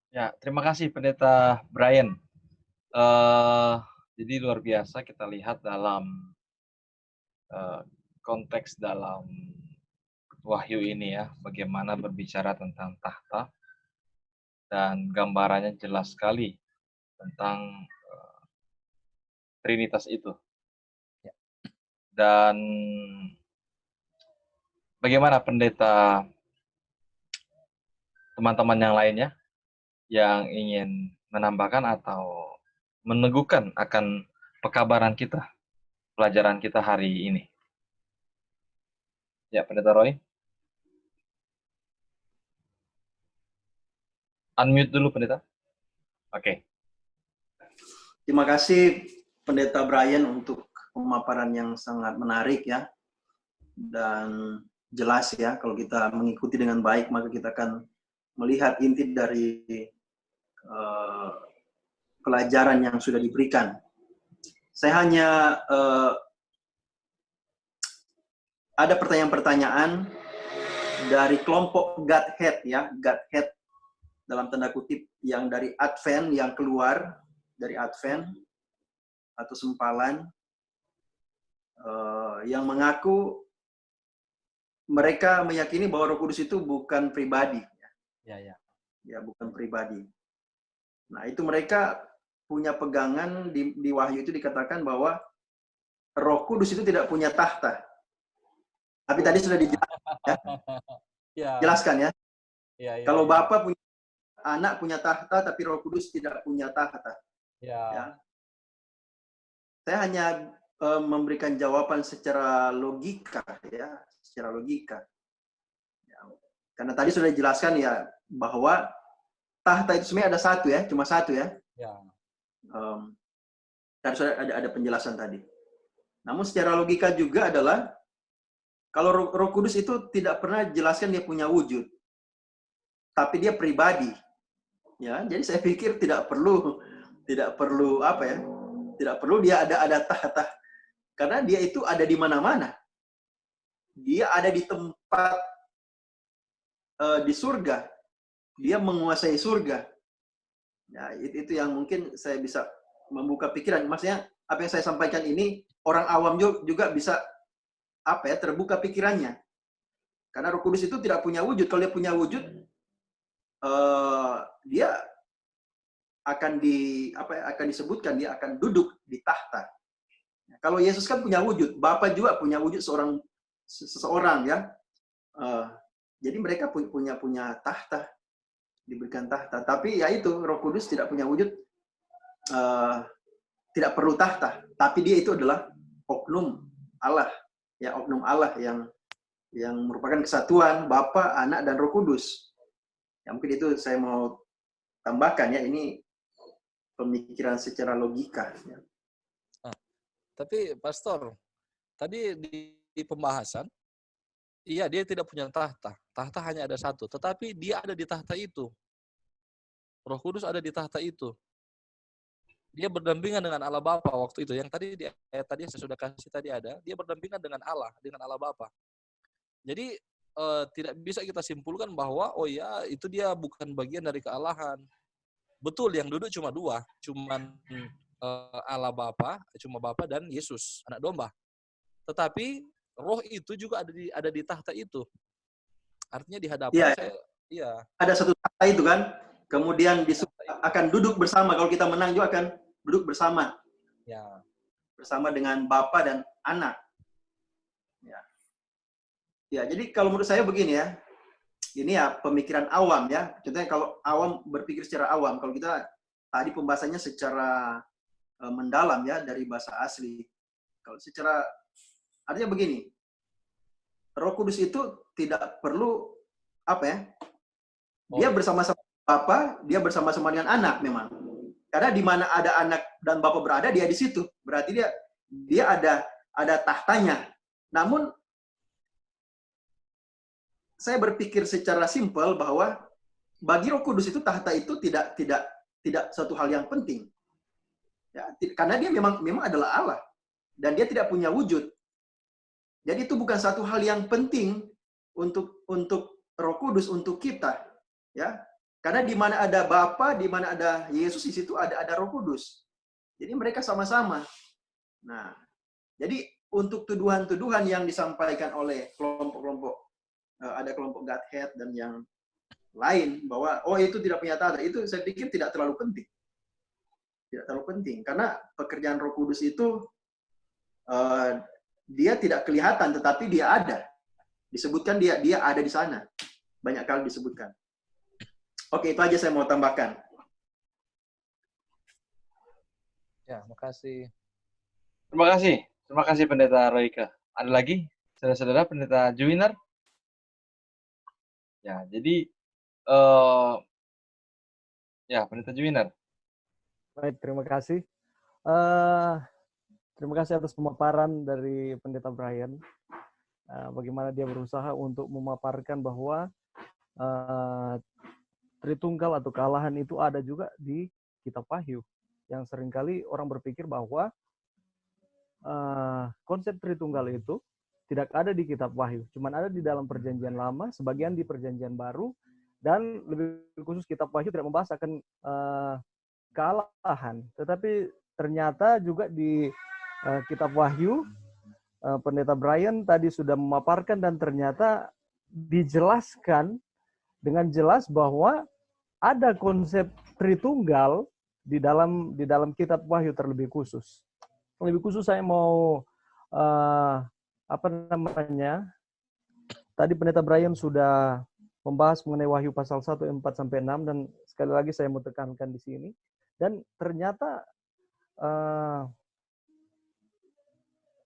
Ya, terima kasih Pendeta Brian. Jadi luar biasa kita lihat dalam konteks dalam Wahyu ini ya, bagaimana berbicara tentang tahta, dan gambarannya jelas sekali tentang Trinitas itu. Dan bagaimana Pendeta, teman-teman yang lainnya yang ingin menambahkan atau meneguhkan akan pekabaran kita, pelajaran kita hari ini? Ya, Pendeta Roy. Unmute dulu, Pendeta. Oke. Terima kasih Pendeta Brian untuk pemaparan yang sangat menarik ya. Dan jelas ya, kalau kita mengikuti dengan baik, maka kita akan melihat inti dari pelajaran yang sudah diberikan. Saya hanya ada pertanyaan-pertanyaan dari kelompok Godhead ya, Godhead dalam tanda kutip yang dari Advent, yang keluar dari Advent atau sempalan, yang mengaku mereka meyakini bahwa Roh Kudus itu bukan pribadi. Ya, bukan pribadi. Nah, itu mereka punya pegangan di Wahyu itu dikatakan bahwa Roh Kudus itu tidak punya tahta. Tapi tadi sudah dijelaskan ya. Jelaskan ya. Kalau Bapa punya, Anak punya tahta, tapi Roh Kudus tidak punya tahta. Ya. Saya hanya memberikan jawaban secara logika ya, secara logika. Ya. Karena tadi sudah dijelaskan ya bahwa tahta itu sebenarnya ada satu ya, cuma satu ya. Dan sudah ada penjelasan tadi. Namun secara logika juga adalah kalau Roh Kudus itu tidak pernah jelaskan dia punya wujud, tapi dia pribadi. Ya, jadi saya pikir tidak perlu apa ya? Tidak perlu dia ada tahta. Karena dia itu ada di mana-mana. Dia ada di tempat di surga. Dia menguasai surga. Ya, itu yang mungkin saya bisa membuka pikiran. Maksudnya apa yang saya sampaikan ini orang awam juga bisa apa ya, terbuka pikirannya. Karena Roh Kudus itu tidak punya wujud. Kalau dia punya wujud, dia akan akan disebutkan dia akan duduk di tahta. Kalau Yesus kan punya wujud, Bapa juga punya wujud seseorang ya. Jadi mereka punya tahta, diberikan tahta. Tapi ya itu, Roh Kudus tidak punya wujud, tidak perlu tahta. Tapi dia itu adalah oknum Allah, ya, oknum Allah yang merupakan kesatuan Bapa, Anak, dan Roh Kudus. Ya, mungkin itu saya mau tambahkan ya, ini pemikiran secara logika. Ya. Tapi Pastor, tadi di pembahasan, iya dia tidak punya tahta. Tahta hanya ada satu, tetapi dia ada di tahta itu. Roh Kudus ada di tahta itu. Dia berdampingan dengan Allah Bapa waktu itu. Yang tadi saya sudah kasih tadi ada, dia berdampingan dengan Allah Bapa. Jadi tidak bisa kita simpulkan bahwa oh ya itu dia bukan bagian dari kealahan. Betul, yang duduk cuma dua, cuman Allah Bapa, cuma Bapa dan Yesus, anak domba. Tetapi Roh itu juga ada di tahta itu. Artinya di hadapan saya, ada satu tahta itu kan, kemudian akan duduk bersama. Kalau kita menang juga akan duduk bersama Ya. bersama dengan Bapa dan Anak. Ya. Ya, jadi kalau menurut saya begini ya, ini ya pemikiran awam ya. Contohnya kalau awam berpikir secara awam, kalau kita tadi pembahasannya secara mendalam ya dari bahasa asli. Kalau secara artinya begini, Roh Kudus itu tidak perlu apa ya? Dia bersama-sama Bapa, dia bersama-sama dengan Anak memang. Karena di mana ada Anak dan Bapa berada, dia di situ. Berarti dia ada tahtanya. Namun saya berpikir secara simpel bahwa bagi Roh Kudus itu tahta itu tidak suatu hal yang penting. Ya, karena dia memang adalah Allah dan dia tidak punya wujud. Jadi itu bukan satu hal yang penting untuk Roh Kudus untuk kita, ya. Karena di mana ada Bapa, di mana ada Yesus, di situ ada Roh Kudus. Jadi mereka sama-sama. Nah, jadi untuk tuduhan-tuduhan yang disampaikan oleh kelompok-kelompok, ada kelompok Godhead dan yang lain bahwa itu tidak punya tata, itu saya pikir tidak terlalu penting. Tidak terlalu penting karena pekerjaan Roh Kudus itu dia tidak kelihatan tetapi dia ada. Disebutkan dia ada di sana. Banyak kali disebutkan. Oke, itu aja saya mau tambahkan. Ya, makasih. Terima kasih Pendeta Royke. Ada lagi saudara-saudara Pendeta Juwiner? Ya, jadi ya Pendeta Juwiner. Baik, terima kasih. Terima kasih atas pemaparan dari Pendeta Brian. Bagaimana dia berusaha untuk memaparkan bahwa Tritunggal atau kealahan itu ada juga di Kitab Wahyu. Yang seringkali orang berpikir bahwa konsep Tritunggal itu tidak ada di Kitab Wahyu, cuman ada di dalam Perjanjian Lama, sebagian di Perjanjian Baru, dan lebih khusus Kitab Wahyu tidak membahas akan kealahan. Tetapi ternyata juga di Kitab Wahyu, Pendeta Brian tadi sudah memaparkan dan ternyata dijelaskan dengan jelas bahwa ada konsep Tritunggal di dalam Kitab Wahyu terlebih khusus. Lebih khusus saya mau tadi Pendeta Brian sudah membahas mengenai Wahyu pasal 1, 4-6 dan sekali lagi saya mau tekankan di sini. Dan ternyata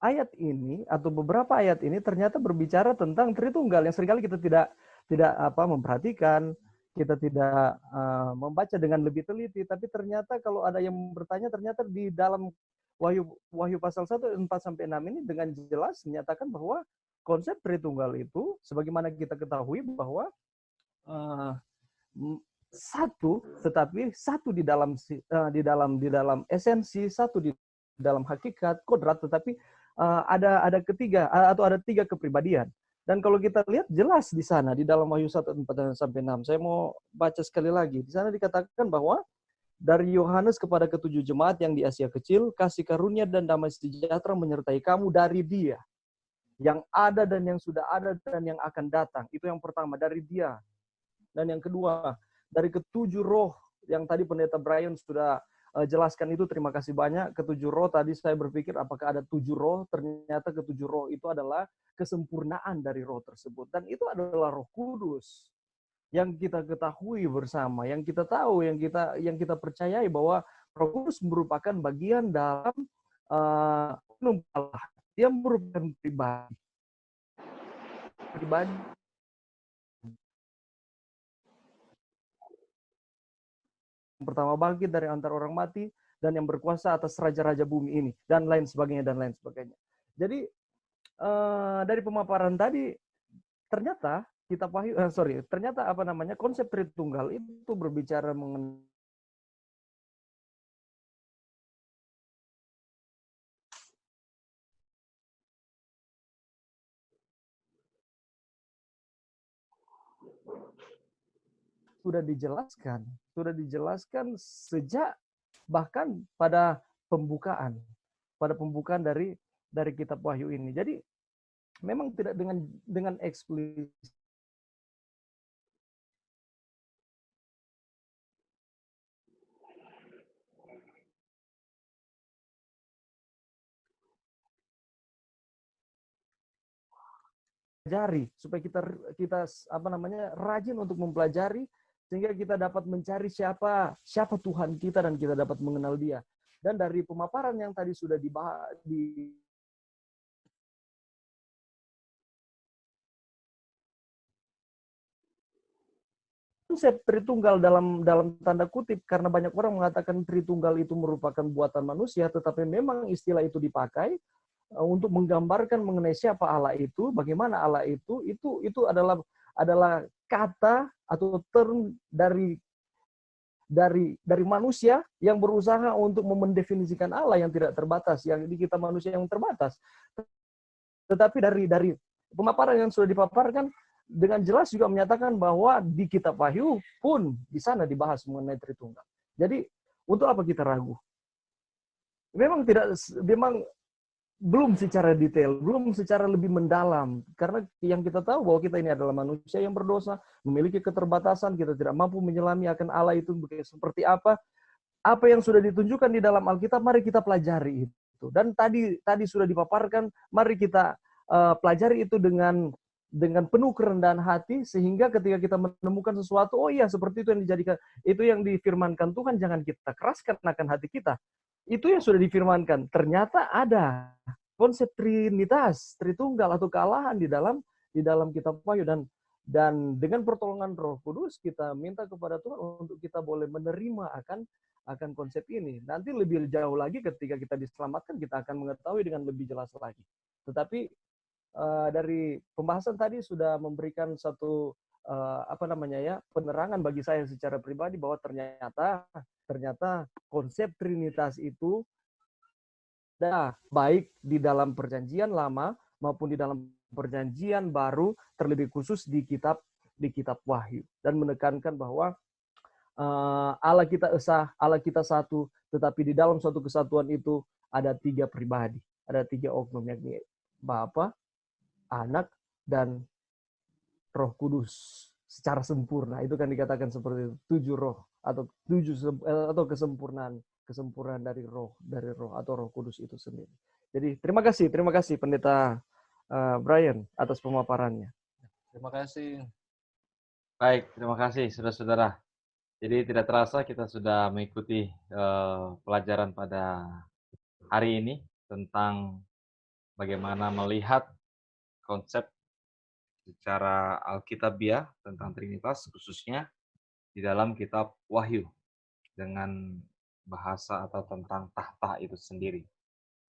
ayat ini atau beberapa ayat ini ternyata berbicara tentang Tritunggal yang seringkali kita tidak memperhatikan, kita tidak membaca dengan lebih teliti, tapi ternyata kalau ada yang bertanya ternyata di dalam Wahyu pasal 1, 4-6 ini dengan jelas menyatakan bahwa konsep Tritunggal itu sebagaimana kita ketahui bahwa satu, tetapi satu di dalam esensi, satu di dalam hakikat, kodrat, tetapi ada ketiga atau ada tiga kepribadian. Dan kalau kita lihat jelas di sana di dalam Wahyu 1, 4-6. Saya mau baca sekali lagi. Di sana dikatakan bahwa dari Yohanes kepada ketujuh jemaat yang di Asia Kecil, kasih karunia dan damai sejahtera menyertai kamu dari Dia yang ada dan yang sudah ada dan yang akan datang. Itu yang pertama, dari Dia. Dan yang kedua, dari ketujuh roh yang tadi Pendeta Brian sudah jelaskan itu, terima kasih banyak. Ketujuh roh tadi saya berpikir apakah ada 7 roh, ternyata ketujuh roh itu adalah kesempurnaan dari roh tersebut. Dan itu adalah Roh Kudus yang kita ketahui bersama, yang kita tahu, yang kita percayai bahwa Roh Kudus merupakan bagian dalam Allah. Dia merupakan pribadi yang pertama bangkit dari antara orang mati dan yang berkuasa atas raja-raja bumi ini dan lain sebagainya dan lain sebagainya. Jadi dari pemaparan tadi ternyata ternyata konsep Tritunggal itu berbicara mengenai sudah dijelaskan sejak bahkan pada pembukaan dari Kitab Wahyu ini. Jadi memang tidak dengan eksplisit mempelajari, supaya kita apa namanya rajin untuk mempelajari, sehingga kita dapat mencari siapa Tuhan kita dan kita dapat mengenal Dia. Dan dari pemaparan yang tadi sudah dibahas konsep Tritunggal dalam tanda kutip, karena banyak orang mengatakan Tritunggal itu merupakan buatan manusia, tetapi memang istilah itu dipakai untuk menggambarkan mengenai siapa Allah itu, bagaimana Allah itu adalah kata atau term dari manusia yang berusaha untuk mendefinisikan Allah yang tidak terbatas, yang di kita manusia yang terbatas. Tetapi dari pemaparan yang sudah dipaparkan, dengan jelas juga menyatakan bahwa di kitab Wahyu pun di sana dibahas mengenai Tritunggal. Jadi untuk apa kita ragu? Memang belum secara detail, belum secara lebih mendalam. Karena yang kita tahu bahwa kita ini adalah manusia yang berdosa, memiliki keterbatasan, kita tidak mampu menyelami akan Allah itu seperti apa. Apa yang sudah ditunjukkan di dalam Alkitab, mari kita pelajari itu. Dan tadi sudah dipaparkan, mari kita pelajari itu dengan penuh kerendahan hati, sehingga ketika kita menemukan sesuatu, oh iya seperti itu yang dijadikan, itu yang difirmankan Tuhan, jangan kita keraskan akan hati kita. Itu yang sudah difirmankan. Ternyata ada konsep Trinitas, Tritunggal atau kealahan di dalam kitab Wahyu, dan dengan pertolongan Roh Kudus kita minta kepada Tuhan untuk kita boleh menerima akan konsep ini. Nanti lebih jauh lagi ketika kita diselamatkan, kita akan mengetahui dengan lebih jelas lagi. Tetapi dari pembahasan tadi sudah memberikan satu penerangan bagi saya secara pribadi bahwa ternyata konsep Trinitas itu baik di dalam Perjanjian Lama maupun di dalam Perjanjian Baru, terlebih khusus di kitab Wahyu, dan menekankan bahwa Allah kita esa, Allah kita satu, tetapi di dalam suatu kesatuan itu ada 3 pribadi, ada 3 oknum, yakni Bapa, Anak, dan Roh Kudus secara sempurna. Itu kan dikatakan seperti itu, 7 roh atau 7 kesempurnaan dari roh atau Roh Kudus itu sendiri. Jadi terima kasih Pendeta Brian atas pemaparannya. Terima kasih. Baik, terima kasih saudara-saudara. Jadi tidak terasa kita sudah mengikuti pelajaran pada hari ini tentang bagaimana melihat konsep secara alkitabiah tentang Trinitas, khususnya di dalam kitab Wahyu dengan bahasa atau tentang tahta itu sendiri.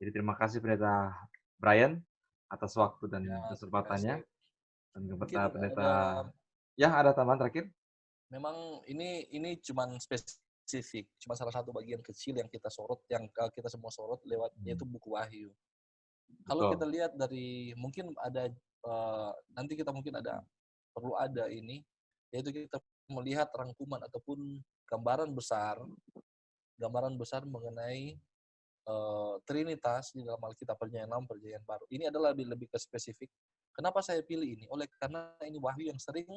Jadi terima kasih Pendeta Brian atas waktu dan kesempatannya. Dan kepada Pendeta, ada tambahan terakhir? Memang ini cuman spesifik, cuma salah satu bagian kecil yang kita sorot, yang kita semua sorot lewat, yaitu buku Wahyu. Kalau kita lihat dari, mungkin ada nanti kita mungkin perlu ada ini, yaitu kita melihat rangkuman ataupun gambaran besar mengenai Trinitas di dalam Alkitab Perjanjian Lama, Perjanjian Baru. Ini adalah lebih ke spesifik. Kenapa saya pilih ini? Karena ini wahyu yang sering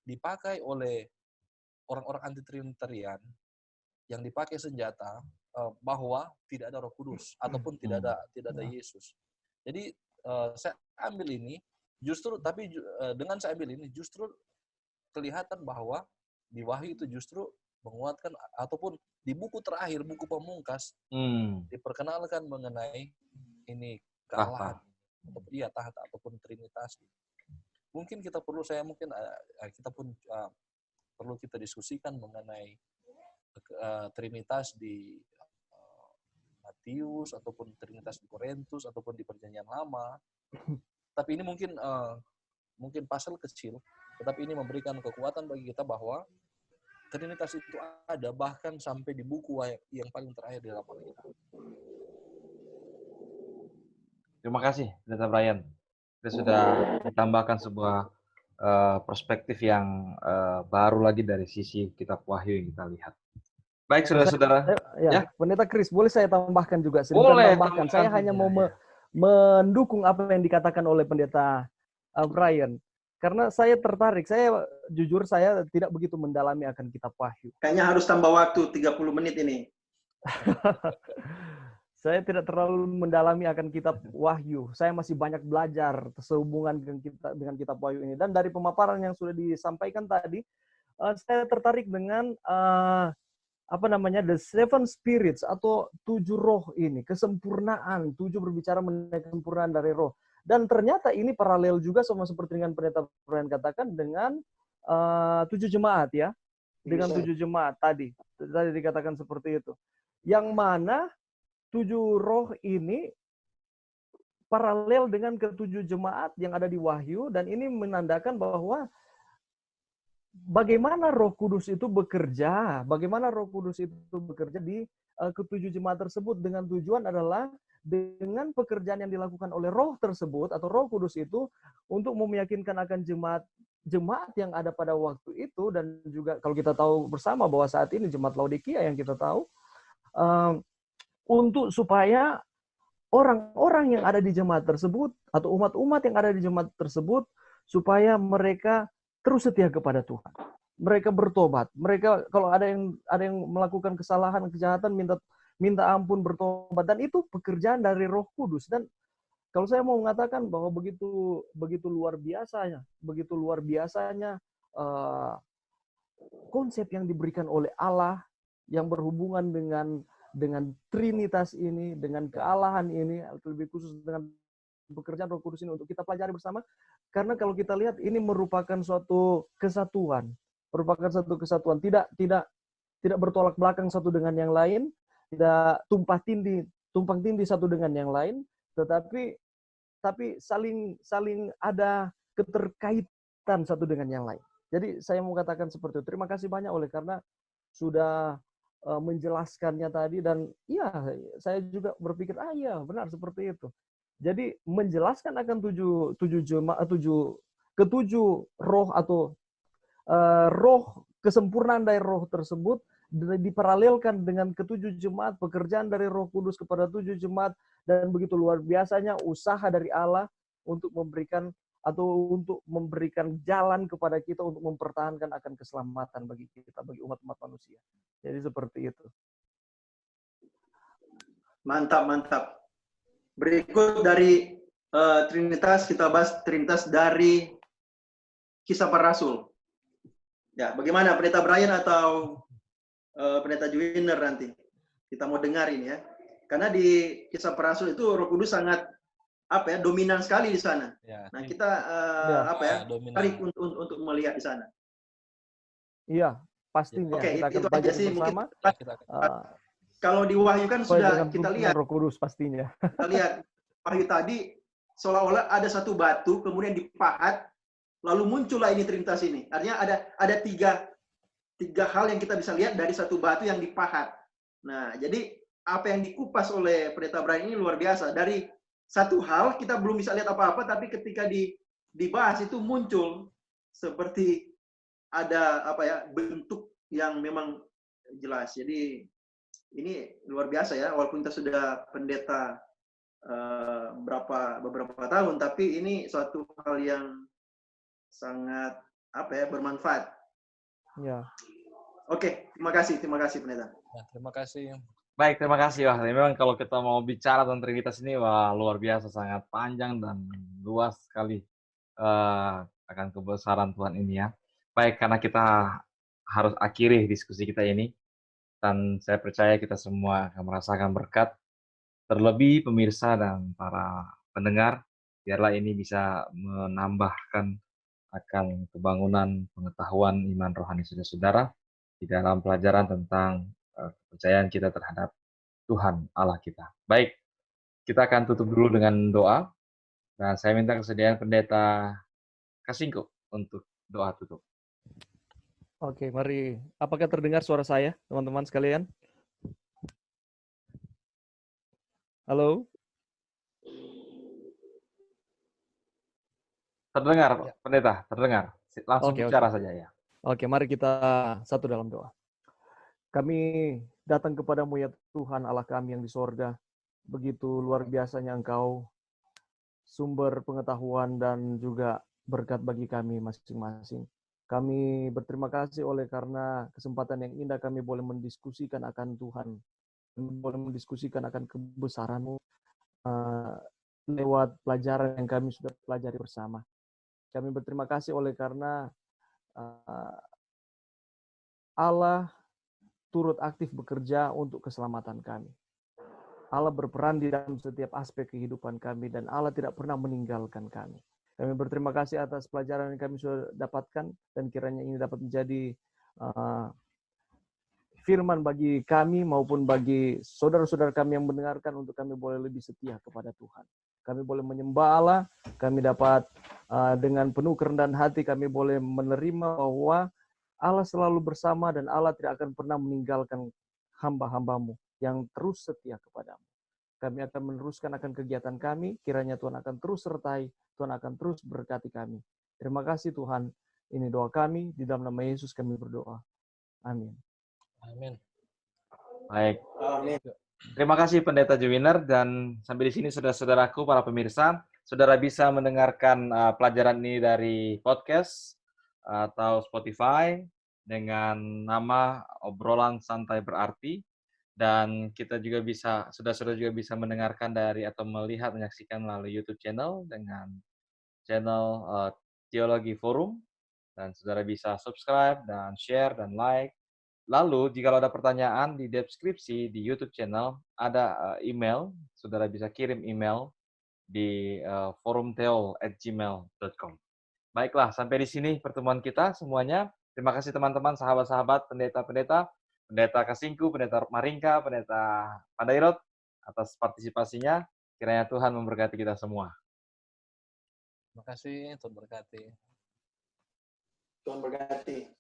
dipakai oleh orang-orang anti-Trinitarian, yang dipakai senjata bahwa tidak ada Roh Kudus ataupun tidak ada Yesus. Jadi saya ambil ini dengan saya ambil ini justru kelihatan bahwa di Wahyu itu justru menguatkan, ataupun di buku terakhir, buku pemungkas, diperkenalkan mengenai ini kealahan, tahta ataupun Trinitas. Mungkin kita perlu perlu kita diskusikan mengenai Trinitas di Matius, ataupun Trinitas di Korintus, ataupun di Perjanjian Lama. Tapi ini mungkin pasal kecil, tetapi ini memberikan kekuatan bagi kita bahwa Trinitas itu ada bahkan sampai di buku yang paling terakhir di dalam Alkitab. Terima kasih, Pendeta Brian. Kita sudah ditambahkan sebuah perspektif yang baru lagi dari sisi kitab Wahyu yang kita lihat. Baik, saudara-saudara. Pendeta Chris, boleh saya tambahkan juga? Boleh. Saya hanya mau mendukung apa yang dikatakan oleh Pendeta Brian. Karena saya tertarik, jujur saya tidak begitu mendalami akan kitab Wahyu. Kayaknya harus tambah waktu 30 menit ini. Saya tidak terlalu mendalami akan kitab Wahyu. Saya masih banyak belajar sehubungan dengan kitab Wahyu ini. Dan dari pemaparan yang sudah disampaikan tadi, saya tertarik dengan the seven spirits atau 7 roh ini, kesempurnaan, 7 berbicara mengenai kesempurnaan dari roh. Dan ternyata ini paralel juga sama seperti dengan pendeta Brian katakan dengan 7 jemaat ya. Dengan 7 jemaat tadi dikatakan seperti itu. Yang mana 7 roh ini paralel dengan ke-7 jemaat yang ada di Wahyu, dan ini menandakan bahwa bagaimana Roh Kudus itu bekerja, di ke-7 jemaat tersebut, dengan tujuan adalah dengan pekerjaan yang dilakukan oleh Roh tersebut atau Roh Kudus itu untuk meyakinkan akan jemaat yang ada pada waktu itu. Dan juga kalau kita tahu bersama bahwa saat ini jemaat Laodikia yang kita tahu, untuk supaya orang-orang yang ada di jemaat tersebut atau umat-umat yang ada di jemaat tersebut supaya mereka terus setia kepada Tuhan. Mereka bertobat. Mereka kalau ada yang melakukan kesalahan, kejahatan, minta ampun, bertobat, dan itu pekerjaan dari Roh Kudus. Dan kalau saya mau mengatakan bahwa begitu luar biasanya konsep yang diberikan oleh Allah yang berhubungan dengan Trinitas ini, dengan kealahan ini, lebih khusus dengan pekerjaan Roh Kudus ini untuk kita pelajari bersama. Karena kalau kita lihat ini merupakan suatu kesatuan, tidak bertolak belakang satu dengan yang lain, tidak tumpang tindih satu dengan yang lain, tetapi saling ada keterkaitan satu dengan yang lain. Jadi saya mau katakan seperti itu. Terima kasih banyak oleh karena sudah menjelaskannya tadi, dan iya saya juga berpikir iya benar seperti itu. Jadi menjelaskan akan ketujuh roh atau roh, kesempurnaan dari roh tersebut diparalelkan dengan ke-7 jemaat, pekerjaan dari Roh Kudus kepada 7 jemaat, dan begitu luar biasanya usaha dari Allah untuk memberikan jalan kepada kita untuk mempertahankan akan keselamatan bagi kita, bagi umat-umat manusia. Jadi seperti itu. Mantap. Berikut dari Trinitas, kita bahas Trinitas dari Kisah Para Rasul. Ya, bagaimana Pendeta Brian atau Pendeta Juwiner nanti? Kita mau dengar ini ya. Karena di Kisah Para Rasul itu Roh Kudus sangat dominan sekali di sana. Ya. Nah, kita tarik untuk melihat di sana. Iya, pastinya. Oke, kita akan itu belajar aja sih bersama. Kalau di Wahyu kan sudah kita lihat Roh Kudus pastinya. Kita lihat Wahyu tadi seolah-olah ada satu batu kemudian dipahat, lalu muncullah ini Trinitas ini. Artinya ada tiga hal yang kita bisa lihat dari satu batu yang dipahat. Nah, jadi apa yang dikupas oleh Pendeta Brian ini luar biasa. Dari satu hal kita belum bisa lihat apa-apa, tapi ketika dibahas itu muncul seperti ada bentuk yang memang jelas. Jadi ini luar biasa ya, walaupun kita sudah pendeta beberapa tahun, tapi ini suatu hal yang sangat bermanfaat. Ya. Oke, terima kasih pendeta. Ya, terima kasih. Baik, terima kasih. Wah, memang kalau kita mau bicara tentang Trinitas ini, wah luar biasa, sangat panjang dan luas sekali akan kebesaran Tuhan ini ya. Baik, karena kita harus akhiri diskusi kita ini, dan saya percaya kita semua akan merasakan berkat, terlebih pemirsa dan para pendengar, biarlah ini bisa menambahkan akan kebangunan pengetahuan iman rohani saudara-saudara di dalam pelajaran tentang kepercayaan kita terhadap Tuhan Allah kita. Baik, kita akan tutup dulu dengan doa, dan saya minta kesediaan Pendeta Kasingko untuk doa tutup. Oke, mari. Apakah terdengar suara saya, teman-teman sekalian? Halo? Terdengar, Pendeta, terdengar. Langsung bicara saja ya. Oke, mari kita satu dalam doa. Kami datang kepadamu ya Tuhan Allah kami yang di sorga. Begitu luar biasanya Engkau, sumber pengetahuan dan juga berkat bagi kami masing-masing. Kami berterima kasih oleh karena kesempatan yang indah kami boleh mendiskusikan akan Tuhan. boleh mendiskusikan akan kebesaran-Mu lewat pelajaran yang kami sudah pelajari bersama. Kami berterima kasih oleh karena Allah turut aktif bekerja untuk keselamatan kami. Allah berperan di dalam setiap aspek kehidupan kami dan Allah tidak pernah meninggalkan kami. Kami berterima kasih atas pelajaran yang kami sudah dapatkan dan kiranya ini dapat menjadi firman bagi kami maupun bagi saudara-saudara kami yang mendengarkan untuk kami boleh lebih setia kepada Tuhan. Kami boleh menyembah Allah, kami dapat dengan penuh kerendahan hati kami boleh menerima bahwa Allah selalu bersama dan Allah tidak akan pernah meninggalkan hamba-hamba-Mu yang terus setia kepadamu. Kami akan meneruskan akan kegiatan kami, kiranya Tuhan akan terus sertai, Tuhan akan terus berkati kami. Terima kasih Tuhan, ini doa kami, di dalam nama Yesus kami berdoa. Amin. Amin. Baik. Amin. Terima kasih Pendeta Juwiner, dan sampai di sini saudara-saudaraku para pemirsa, saudara bisa mendengarkan pelajaran ini dari podcast atau Spotify dengan nama Obrolan Santai Berarti, dan kita juga bisa, saudara-saudara juga bisa mendengarkan dari atau melihat, menyaksikan melalui YouTube channel dengan channel Teologi Forum, dan saudara bisa subscribe dan share dan like. Lalu, jika ada pertanyaan di deskripsi di YouTube channel, ada email, saudara bisa kirim email di forumteol@gmail.com. Baiklah, sampai di sini pertemuan kita semuanya. Terima kasih teman-teman, sahabat-sahabat, pendeta-pendeta, Pendeta Kasingku, Pendeta Maringka, Pendeta Pandairot, atas partisipasinya. Kiranya Tuhan memberkati kita semua. Terima kasih, Tuhan berkati. Tuhan berkati.